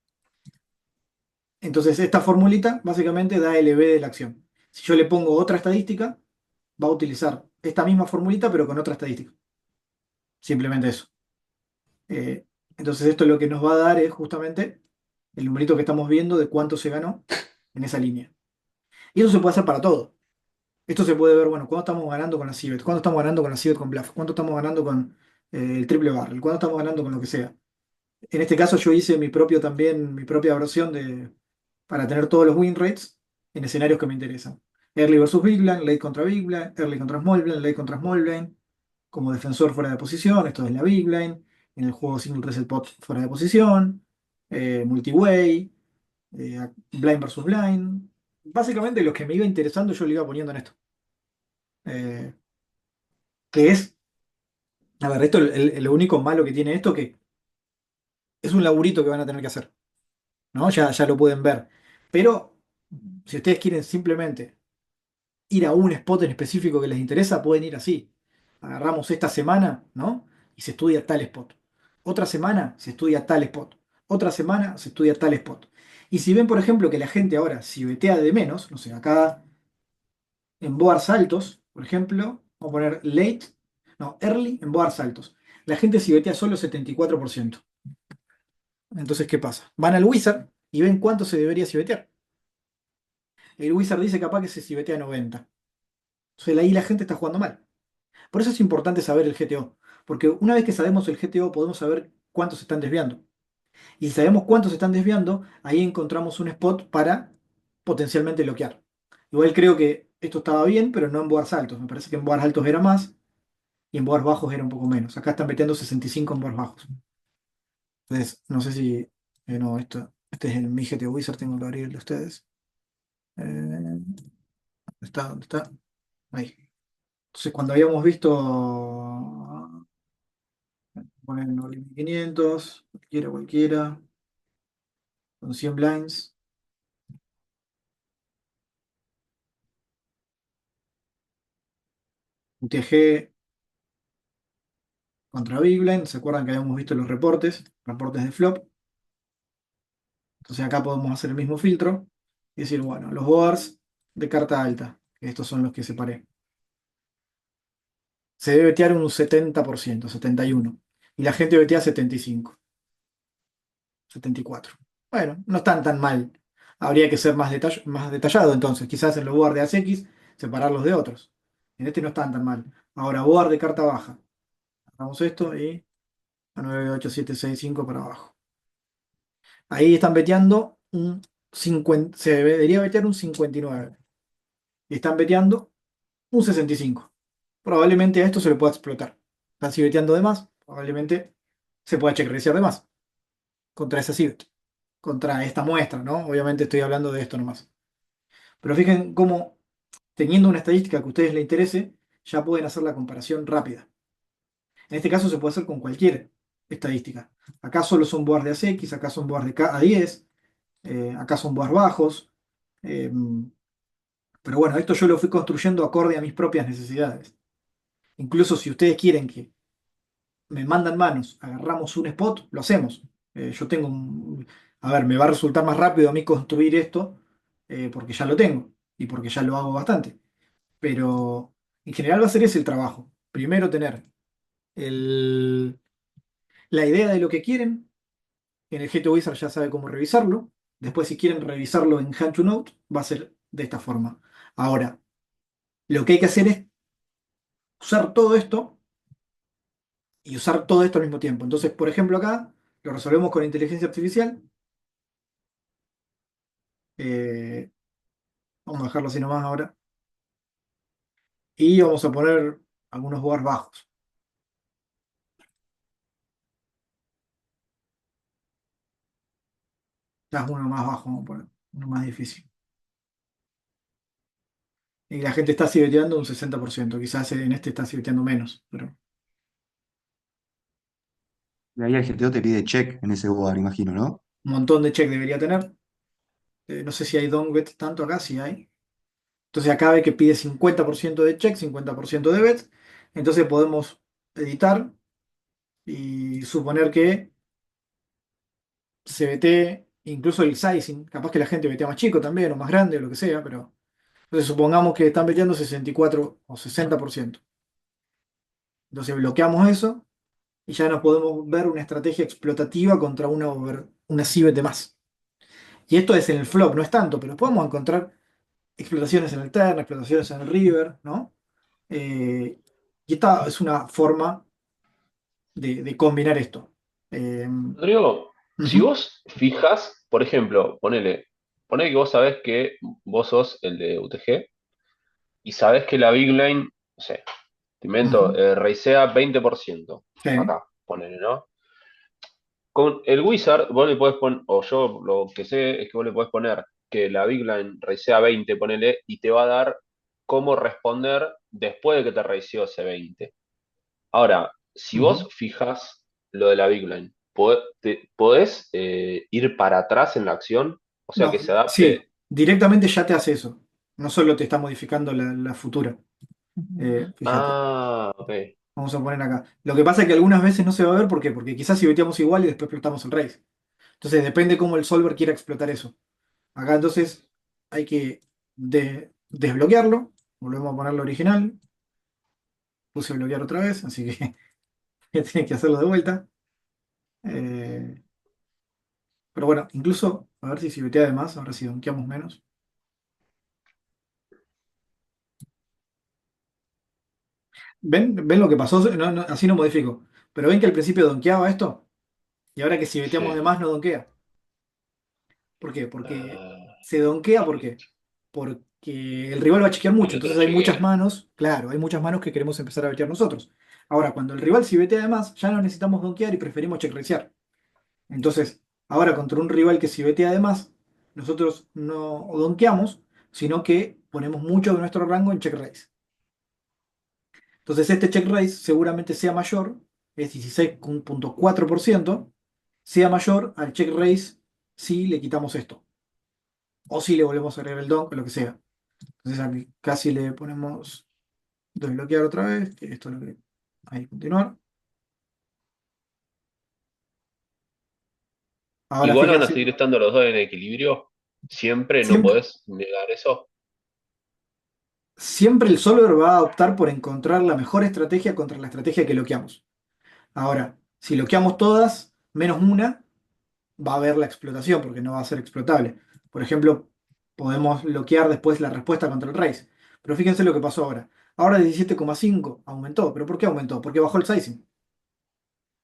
Entonces, esta formulita básicamente da el EV de la acción. Si yo le pongo otra estadística, va a utilizar esta misma formulita, pero con otra estadística. Simplemente eso. Eh, entonces, esto lo que nos va a dar es justamente el numerito que estamos viendo de cuánto se ganó en esa línea. Y eso se puede hacer para todo. Esto se puede ver, bueno, cuánto estamos ganando con la Cibet, cuánto estamos ganando con la Cibet con Bluff, cuánto estamos ganando con el triple barrel, cuánto estamos ganando con lo que sea. En este caso yo hice mi propia versión para tener todos los win rates en escenarios que me interesan. Early versus Big Blind, late contra Big Blind, early contra Small Blind, late contra Small Blind, como defensor fuera de posición, esto es la Big Blind, en el juego Single Reset Pot fuera de posición, multiway, blind versus blind. Básicamente lo que me iba interesando yo lo iba poniendo en esto. Eh, que es, a ver, esto lo único malo que tiene esto que es un laburito que van a tener que hacer, ¿no? Ya lo pueden ver. Pero si ustedes quieren simplemente ir a un spot en específico que les interesa, pueden ir así. Agarramos esta semana, ¿no? Y se estudia tal spot. Otra semana se estudia tal spot. Otra semana se estudia tal spot. Y si ven, por ejemplo, que la gente ahora si vetea de menos, no sé, acá en boards altos, por ejemplo, vamos a poner late, no, early en boards altos. La gente si vetea solo 74%. Entonces, ¿qué pasa? Van al wizard y ven cuánto se debería cibetear. El wizard dice capaz que se cibetea 90. Entonces ahí la gente está jugando mal. Por eso es importante saber el GTO, porque una vez que sabemos el GTO podemos saber cuántos se están desviando. Y si sabemos cuántos se están desviando, ahí encontramos un spot para potencialmente bloquear. Igual creo que esto estaba bien, pero no en boars altos. Me parece que en boars altos era más y en boars bajos era un poco menos. Acá están metiendo 65 en boars bajos. Entonces, no sé si... no, este es el mi GTO Wizard, tengo que abrir el de ustedes. ¿Dónde está? ¿Dónde está? Ahí. Entonces, cuando habíamos visto, poner 9500, cualquiera, con 100 blinds, UTG contra Big Blind, ¿se acuerdan que habíamos visto los reportes de flop? Entonces acá podemos hacer el mismo filtro y decir, bueno, los boards de carta alta, que estos son los que separé. Se debe betear un 70%, 71%, y la gente betea 75%, 74%. Bueno, no están tan mal. Habría que ser más detallado entonces. Quizás en los boards de ASX separarlos de otros. En este no están tan mal. Ahora, board de carta baja. Hagamos esto y a 9, 8, 7, 6, 5 para abajo. Ahí están beteando un 50, se debería betear un 59. Y están beteando un 65. Probablemente a esto se le pueda explotar. Están cibeteando de más, probablemente se pueda check de más contra esa cibet, contra esta muestra, ¿no? Obviamente estoy hablando de esto nomás. Pero fíjense cómo, teniendo una estadística que a ustedes les interese, ya pueden hacer la comparación rápida. En este caso se puede hacer con cualquier estadística. Acá solo son boards de ASX, acá son boards de A10, acá son boards bajos. eh, pero bueno, esto yo lo fui construyendo acorde a mis propias necesidades. Incluso si ustedes quieren que me mandan manos, agarramos un spot, lo hacemos. Yo tengo a ver, me va a resultar más rápido a mí construir esto porque ya lo tengo y porque ya lo hago bastante. Pero en general va a ser ese el trabajo. Primero tener el- la idea de lo que quieren. En el GTO Wizard ya sabe cómo revisarlo. Después, si quieren revisarlo en Hand to Note, va a ser de esta forma. Ahora, lo que hay que hacer es usar todo esto y usar todo esto al mismo tiempo. Entonces, por ejemplo, acá lo resolvemos con inteligencia artificial. Eh, vamos a dejarlo así nomás ahora. Y vamos a poner algunos bars bajos. Ya es uno más bajo, vamos a poner uno más difícil. Y la gente está cibeteando un 60%. Quizás en este está cibeteando menos, pero Y ahí el GTO te pide check en ese board, imagino, ¿no? un montón de check debería tener. No sé si hay dongbet tanto acá, si hay. Entonces acá ve que pide 50% de check, 50% de bet. Entonces podemos editar y suponer que se betee incluso el sizing. Capaz que la gente betea más chico también, o más grande, o lo que sea, pero. Entonces supongamos que están beteando 64 o 60%. Entonces bloqueamos eso y ya nos podemos ver una estrategia explotativa contra una cibet de más. Y esto es en el flop, no es tanto, pero podemos encontrar explotaciones en el turn, explotaciones en el river, ¿no? Eh, y esta es una forma de combinar esto. Eh, Rodrigo, si ujú, vos fijas, por ejemplo, ponele que vos sabés que vos sos el de UTG y sabés que la Big Line, no sé, te invento, ujú, raisea 20% sí, acá, ponele, ¿no? Con el Wizard, vos le podés poner, o yo lo que sé es que vos le podés poner que la Big Line raisea 20, ponele, y te va a dar cómo responder después de que te raiseó ese 20. Ahora, si ujú, vos fijas lo de la Big Line, ¿podés ir para atrás en la acción? O sea, no, que se adapte. sí, directamente ya te hace eso. No solo te está modificando la futura. Fíjate. Ah, ok. Vamos a poner acá. Lo que pasa es que algunas veces no se va a ver, ¿por qué? Porque quizás si veteamos igual y después explotamos el raise. Entonces depende cómo el solver quiera explotar eso. Acá entonces hay que desbloquearlo. Volvemos a ponerlo original. Puse bloquear otra vez, así que tiene que hacerlo de vuelta. Eh, pero bueno, incluso, a ver si vetea de más, ahora sí donkeamos menos. ¿Ven lo que pasó? Así no modifico. Pero ven que al principio donkeaba esto y ahora que si veteamos de Sí. más no donkea. ¿Por qué? Porque Ah, se donkea, ¿por qué? Porque el rival va a chequear el mucho. otro Entonces hay muchas chequea. manos, claro, hay muchas manos que queremos empezar a vetear nosotros. Ahora, cuando el rival si vetea de más, ya no necesitamos donkear y preferimos check racear. Entonces, ahora contra un rival que si vetea de más, nosotros no donkeamos, sino que ponemos mucho de nuestro rango en check raise. Entonces, este check raise seguramente sea mayor, es 16,4%, sea mayor al check raise si le quitamos esto. O si le volvemos a agregar el donk o lo que sea. Entonces aquí casi le ponemos desbloquear otra vez, que esto es lo que... Ahí, continuar. Ahora Igual van a fíjense, seguir estando los dos en equilibrio. Siempre no siempre, podés negar eso. siempre el solver va a optar por encontrar la mejor estrategia contra la estrategia que bloqueamos. Ahora, si bloqueamos todas, menos una, va a haber la explotación, porque no va a ser explotable. Por ejemplo, podemos bloquear después la respuesta contra el raise. Pero fíjense lo que pasó ahora. Ahora 17,5 aumentó. ¿Pero por qué aumentó? Porque bajó el sizing.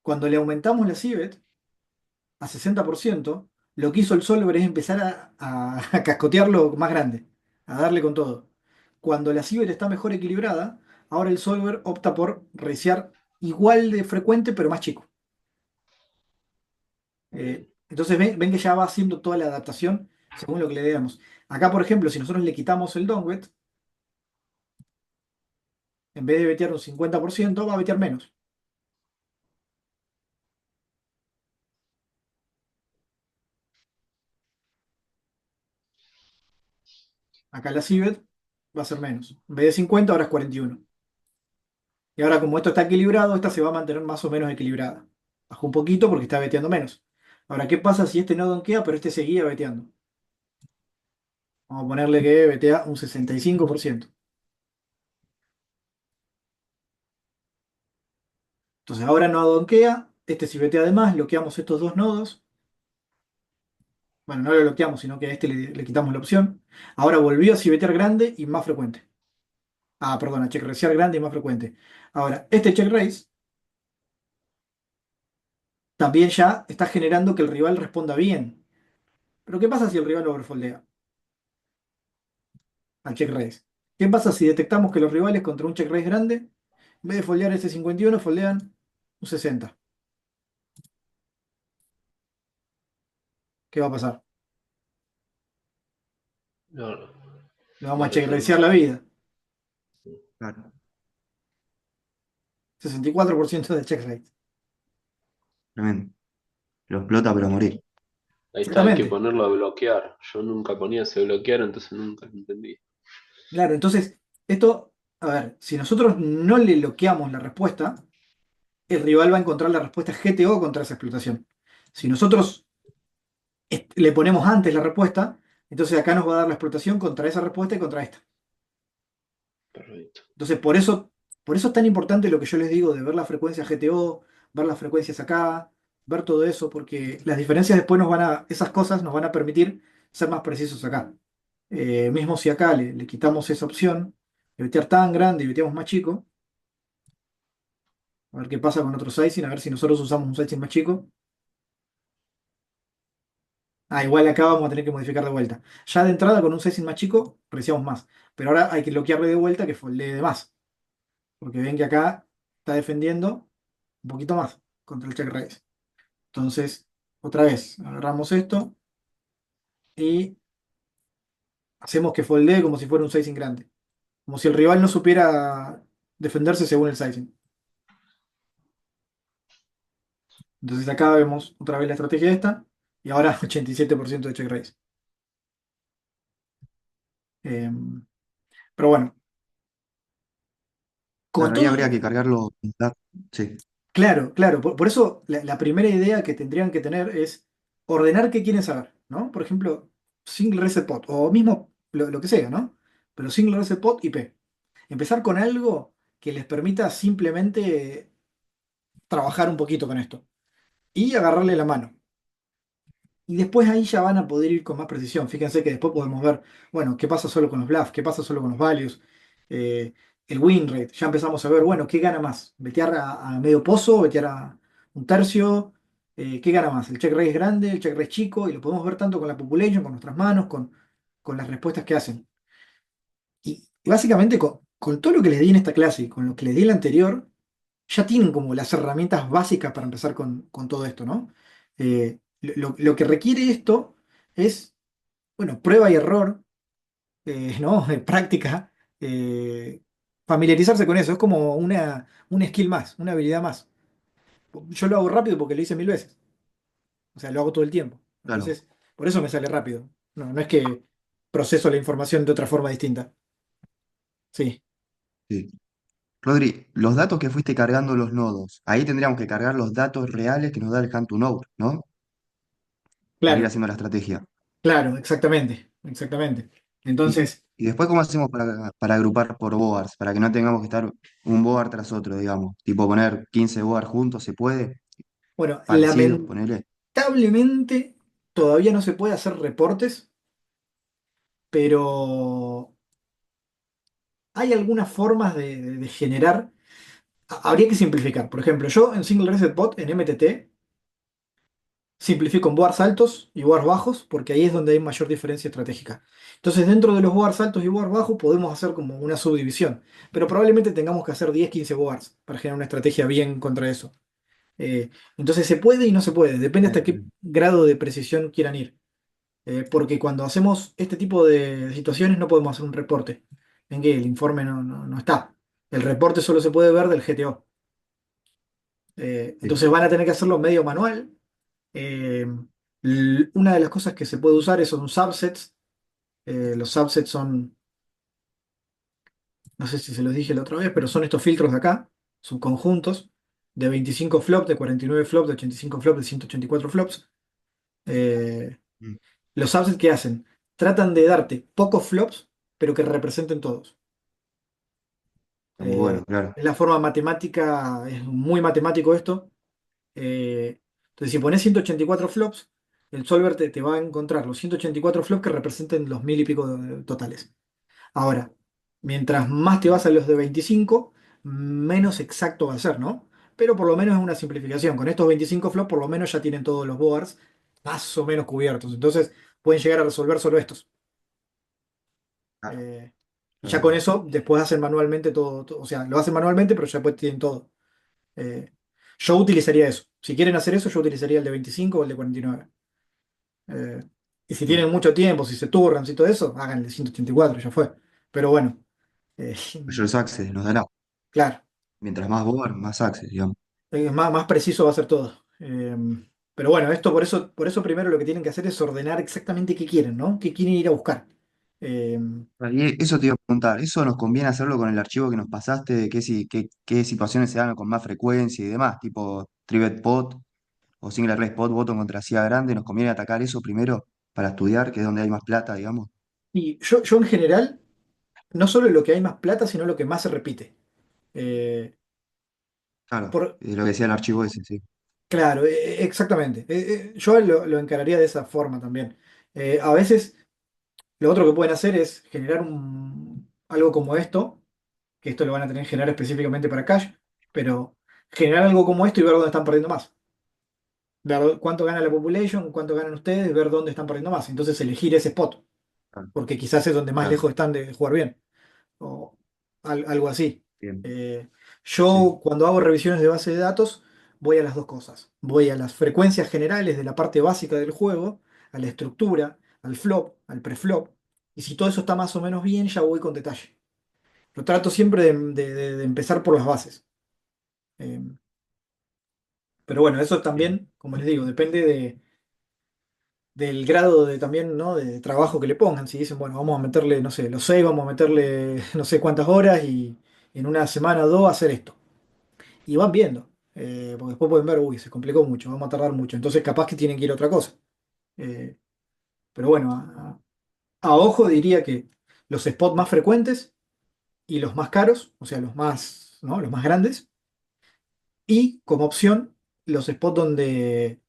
Cuando le aumentamos la CIBET a 60%, lo que hizo el solver es empezar a cascotearlo más grande, a darle con todo. Cuando la CIBET está mejor equilibrada, ahora el solver opta por raisear igual de frecuente, pero más chico. Mm. Entonces ven que ya va haciendo toda la adaptación según lo que le demos. Acá, por ejemplo, si nosotros le quitamos el downweight, en vez de vetear un 50%, va a vetear menos. Acá la CIBET va a ser menos. En vez de 50, ahora es 41. Y ahora, como esto está equilibrado, esta se va a mantener más o menos equilibrada. Bajó un poquito porque está veteando menos. Ahora, ¿qué pasa si este no donkea, pero este seguía veteando? Vamos a ponerle que vetea un 65%. Entonces ahora no donkea, este si vetea de más, bloqueamos estos dos nodos. Bueno, no lo bloqueamos, sino que a este le quitamos la opción. Ahora volvió a civetear grande y más frecuente. Ah, perdón, a check racear grande y más frecuente. Ahora, este check raise también ya está generando que el rival responda bien. Pero ¿qué pasa si el rival overfoldea al check raise? ¿Qué pasa si detectamos que los rivales contra un check raise grande, en vez de foldear ese 51, foldean un 60? ¿Qué va a pasar? No, no, Le vamos va a a check crecer racear más. la vida. Claro. 64% de check raise. Tremendo. Lo explota pero a morir. Ahí está, hay que Exactamente. ponerlo a bloquear. Yo nunca ponía ese bloquear, entonces nunca lo entendí. Claro, entonces, esto, a ver, si nosotros no le bloqueamos la respuesta, el rival va a encontrar la respuesta GTO contra esa explotación. Si nosotros le ponemos antes la respuesta, entonces acá nos va a dar la explotación contra esa respuesta y contra esta. Perfecto. Entonces, por eso es tan importante lo que yo les digo de ver la frecuencia GTO, ver las frecuencias acá, ver todo eso, porque las diferencias después esas cosas nos van a permitir ser más precisos acá. Mismo si acá le quitamos esa opción de vetear tan grande y veteamos más chico, a ver qué pasa con otro sizing, a ver si nosotros usamos un sizing más chico. Ah, igual acá vamos a tener que modificar de vuelta. Ya de entrada con un sizing más chico, apreciamos más. Pero ahora hay que bloquearle de vuelta que foldee de más. Porque ven que acá está defendiendo un poquito más contra el check raise. Entonces, otra vez, agarramos esto y hacemos que foldee como si fuera un sizing grande. Como si el rival no supiera defenderse según el sizing. Entonces acá vemos otra vez la estrategia esta. Y ahora 87% de check raise. Pero bueno, con Claro, ahí todo. habría que cargarlo. Sí, Claro, claro. Por eso la primera idea que tendrían que tener es ordenar qué quieren saber, ¿no? Por ejemplo, single reset pot o mismo lo que sea, ¿no? Pero single reset pot y P. Empezar con algo que les permita simplemente trabajar un poquito con esto y agarrarle la mano. Y después ahí ya van a poder ir con más precisión. Fíjense que después podemos ver, bueno, qué pasa solo con los bluffs, qué pasa solo con los values. el win rate. Ya empezamos a ver, bueno, ¿qué gana más? ¿Betear a medio pozo? ¿Betear a un tercio? ¿Qué gana más? ¿El check rate es grande? ¿El check rate es chico? Y lo podemos ver tanto con la population, con nuestras manos, con las respuestas que hacen. Y básicamente con todo lo que les di en esta clase y con lo que les di en la anterior, ya tienen como las herramientas básicas para empezar con todo esto, ¿no? Lo que requiere esto es, bueno, prueba y error, ¿no? Práctica, eh, familiarizarse con eso, es como una skill más, una habilidad más. Yo lo hago rápido porque lo hice 1000 veces, o sea, lo hago todo el tiempo. Claro, Entonces, por eso me sale rápido. No es que proceso la información de otra forma distinta. Sí, sí. Rodri, los datos que fuiste cargando los nodos, ahí tendríamos que cargar los datos reales que nos da el hand to node, ¿no? Para ir claro, haciendo la estrategia. claro, exactamente, exactamente. Y, Entonces, y después, ¿cómo hacemos para agrupar por boards? Para que no tengamos que estar un board tras otro, digamos. Tipo poner 15 boards juntos, ¿se puede? bueno, Parecidos, ponele. lamentablemente todavía no se puede hacer reportes, pero hay algunas formas de generar. Habría que simplificar. Por ejemplo, yo en Single Reset Bot, en MTT, simplifico en boards altos y boards bajos, porque ahí es donde hay mayor diferencia estratégica. Entonces, dentro de los boards altos y boards bajos, podemos hacer como una subdivisión. Pero probablemente tengamos que hacer 10 15 boards para generar una estrategia bien contra eso. Entonces, se puede y no se puede. Depende hasta qué Mm. grado de precisión quieran ir. Porque cuando hacemos este tipo de situaciones no podemos hacer un reporte, en que el informe no está. El reporte solo se puede ver del GTO. Sí. Entonces van a tener que hacerlo medio manual. Eh, una de las cosas que se puede usar son subsets. Los subsets son, no sé si se los dije la otra vez, pero son estos filtros de acá, subconjuntos, de 25 flops, de 49 flops, de 85 flops, de 184 flops. Eh, Mm. los subsets que hacen, tratan de darte pocos flops, pero que representen todos. Está muy bueno, claro. Es la forma matemática, es muy matemático esto. Eh, entonces, si pones 184 flops, el solver te va a encontrar los 184 flops que representen los mil y pico totales. Ahora, mientras más te vas a los de 25, menos exacto va a ser, ¿no? Pero por lo menos es una simplificación. Con estos 25 flops, por lo menos ya tienen todos los boards más o menos cubiertos. Entonces, pueden llegar a resolver solo estos. Claro, Eh, y ya claro, con claro. eso, después hacen manualmente o sea, lo hacen manualmente, pero ya después tienen todo. Eh, yo utilizaría eso. Si quieren hacer eso, yo utilizaría el de 25 o el de 49. Eh, y si Bien. tienen mucho tiempo, si se turnan, si todo eso, hagan el de 184, ya fue. Pero bueno, eh, Mayores access nos dará. claro, Mientras más board, más access, digamos. más preciso va a ser todo. Pero bueno, esto por eso primero lo que tienen que hacer es ordenar exactamente qué quieren, ¿no? ¿Qué quieren ir a buscar? Eh, Y eso te iba a preguntar, ¿eso nos conviene hacerlo con el archivo que nos pasaste de qué situaciones se dan con más frecuencia y demás? Tipo trivet pot o single red spot, botón contra CIA grande, ¿nos conviene atacar eso primero para estudiar, que es donde hay más plata, digamos? y yo en general, no solo lo que hay más plata, sino lo que más se repite. Eh, Claro, por, lo que decía el archivo ese, sí. Claro, exactamente. Yo lo encararía de esa forma también. A veces lo otro que pueden hacer es generar algo como esto, que esto lo van a tener que generar específicamente para Cash, pero generar algo como esto y ver dónde están perdiendo más. Ver cuánto gana la population, cuánto ganan ustedes, ver dónde están perdiendo más. Entonces elegir ese spot, Claro, porque quizás es donde más claro, lejos están de jugar bien o algo así. bien, Eh, sí. yo cuando hago revisiones de base de datos voy a las dos cosas. Voy a las frecuencias generales de la parte básica del juego, a la estructura, al flop, al preflop, y si todo eso está más o menos bien, ya voy con detalle. Lo trato siempre de empezar por las bases. Eh, pero bueno, eso Bien. también, como les digo, depende del grado de también, ¿no? de trabajo que le pongan. Si dicen, bueno, vamos a meterle, no sé, los 6, vamos a meterle no sé cuántas horas y en una semana o dos hacer esto. Y van viendo, porque después pueden ver, uy, se complicó mucho, vamos a tardar mucho. Entonces capaz que tienen que ir a otra cosa. Eh, pero bueno, a ojo diría que los spots más frecuentes y los más caros, o sea, los más, ¿no? los más grandes, y como opción, los spots donde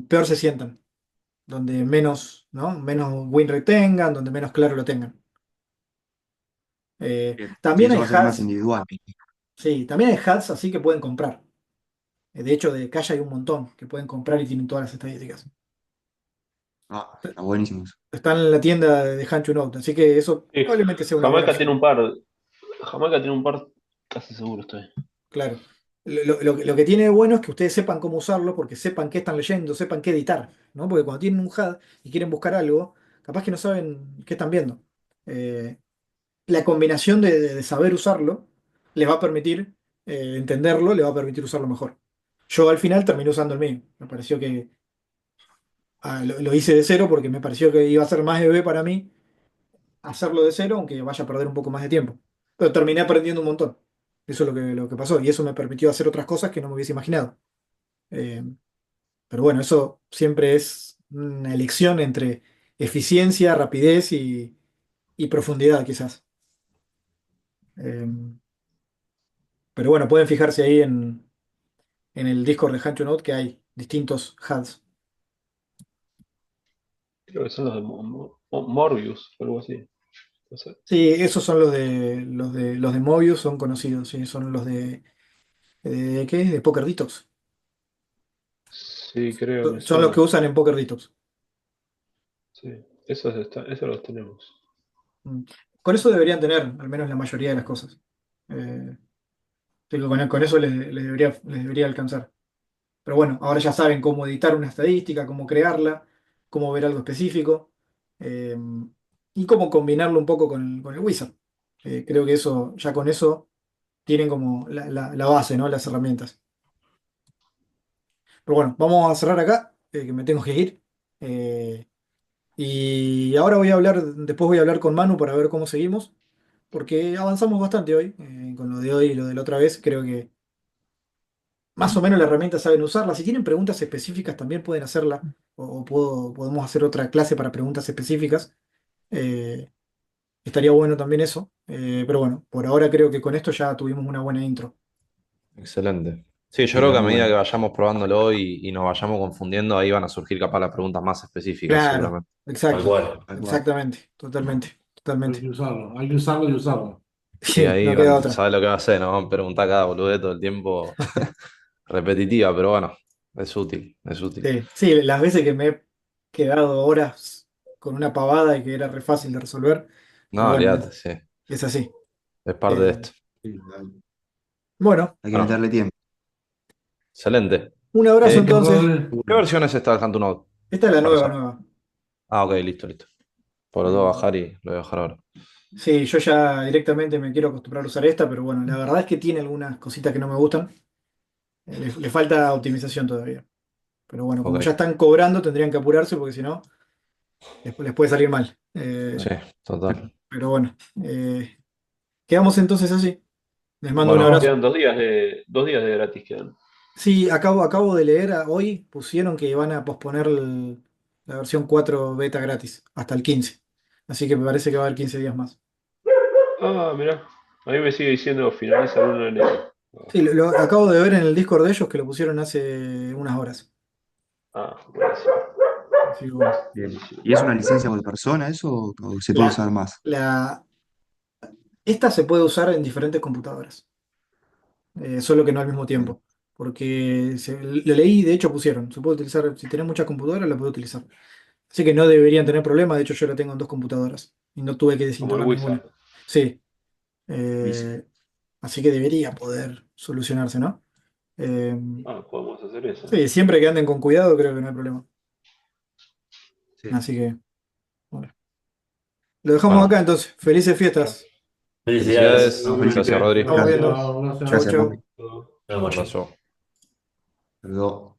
peor se sientan, donde menos, ¿no? menos win rate tengan, donde menos claro lo tengan. Sí, También eso hay va a ser más HUDs, individual. sí, también hay HUDs así que pueden comprar. De hecho, de calle hay un montón que pueden comprar y tienen todas las estadísticas. Ah, está buenísimo eso. Están en la tienda de Hancho Note, así que eso Sí, probablemente sea una buena Jamaica tiene opción. un par. Jamaica tiene un par, casi seguro estoy. Claro. Lo que tiene de bueno es que ustedes sepan cómo usarlo, porque sepan qué están leyendo, sepan qué editar, ¿no? Porque cuando tienen un HUD y quieren buscar algo, capaz que no saben qué están viendo. Eh, la combinación de saber usarlo les va a permitir entenderlo, les va a permitir usarlo mejor. Yo al final terminé usando el mío. Me pareció que lo hice de cero porque me pareció que iba a ser más bebé para mí hacerlo de cero, aunque vaya a perder un poco más de tiempo. Pero terminé aprendiendo un montón. Eso es lo que pasó. Y eso me permitió hacer otras cosas que no me hubiese imaginado. Eh, pero bueno, eso siempre es una elección entre eficiencia, rapidez y profundidad, quizás. Eh, pero bueno, pueden fijarse ahí en el Discord de Hancho Note que hay distintos HUDs. Creo que son los de Morbius o algo así. No sé. Sí, esos son los de Mobius, son conocidos, sí, son los de ¿qué? De Poker Detox. Sí, creo, me Son los que suena. usan en Poker Detox. Sí, esos los tenemos. Mm. Con eso deberían tener, al menos la mayoría de las cosas. Así que con eso les debería alcanzar. Pero bueno, ahora ya saben cómo editar una estadística, cómo crearla, cómo ver algo específico eh, y cómo combinarlo un poco con el Wizard. Creo que eso, ya con eso tienen como la base, ¿no? Las herramientas. Pero bueno, vamos a cerrar acá, que me tengo que ir. Eh, y ahora después voy a hablar con Manu para ver cómo seguimos, porque avanzamos bastante hoy, con lo de hoy y lo de la otra vez. Creo que más o menos la herramienta saben usarla. Si tienen preguntas específicas también pueden hacerla, o podemos hacer otra clase para preguntas específicas. Eh, estaría bueno también eso. Pero bueno, por ahora creo que con esto ya tuvimos una buena intro. Excelente. Sí, yo Sí, creo está que a muy medida que bueno. vayamos probándolo y nos vayamos confundiendo, ahí van a surgir capaz las preguntas más específicas, Claro, seguramente. Tal exacto, cual. Tal cual. exactamente, totalmente, Hay totalmente. que usarlo, hay que usarlo y usarlo. Y Sí, ahí no queda van, otra. sabes lo que va a hacer, nos van a preguntar cada boludez todo el tiempo, repetitiva, pero bueno, es útil, es útil. Sí, sí, las veces que me he quedado horas con una pavada y que era re fácil de resolver, pero No, bueno, olvídate, sí, es así. es parte de Eh, esto. Sí, bueno, hay que Bueno, meterle tiempo. excelente. un abrazo ¿Qué, entonces. Dale. qué versión es esta del Hand to Node? Esta es la Para nueva, saber. nueva. Ah, ok, listo, listo. Por lo tengo que Eh, bajar y lo voy a bajar ahora. sí, yo ya directamente me quiero acostumbrar a usar esta, pero bueno, la verdad es que tiene algunas cositas que no me gustan. Le falta optimización todavía. Pero bueno, como ya Ok, están cobrando, tendrían que apurarse porque si no, después les puede salir mal. sí, total. Pero bueno, quedamos entonces así. Les mando un Bueno, abrazo. Quedan 2 días de gratis quedan. Sí, acabo de leer hoy, pusieron que van a posponer la versión 4 beta gratis hasta el 15. Así que me parece que va a haber 15 días más. Ah, mirá. A mí me sigue diciendo finaliza el 1 de enero. Sí, lo acabo de ver en el Discord de ellos que lo pusieron hace unas horas. Buenísimo. Así que bueno. Bien. Buenísimo. ¿Y es una licencia por persona eso o se puede La, usar más? la, esta se puede usar en diferentes computadoras, solo que no al mismo Bien. tiempo. Porque lo leí y de hecho pusieron, se puede utilizar, si tenés muchas computadoras, la puede utilizar. Así que no deberían tener problema, de hecho yo la tengo en dos computadoras y no tuve que Como el desinstalar Wizard. ninguna. Sí, Buenísimo. así que debería poder solucionarse, ¿no? Eh, Podemos hacer eso. sí, siempre que anden con cuidado creo que no hay problema. Sí. Así que, bueno. Lo dejamos bueno, acá entonces. Felices fiestas. Felicidades. felicidades. No, feliz. Gracias, Igualmente. Rodri. Estamos Gracias. viendo. Chao, Chau, gracias. Gracias, Papi. chau. Nos Un vemos, che. abrazo. Perdón.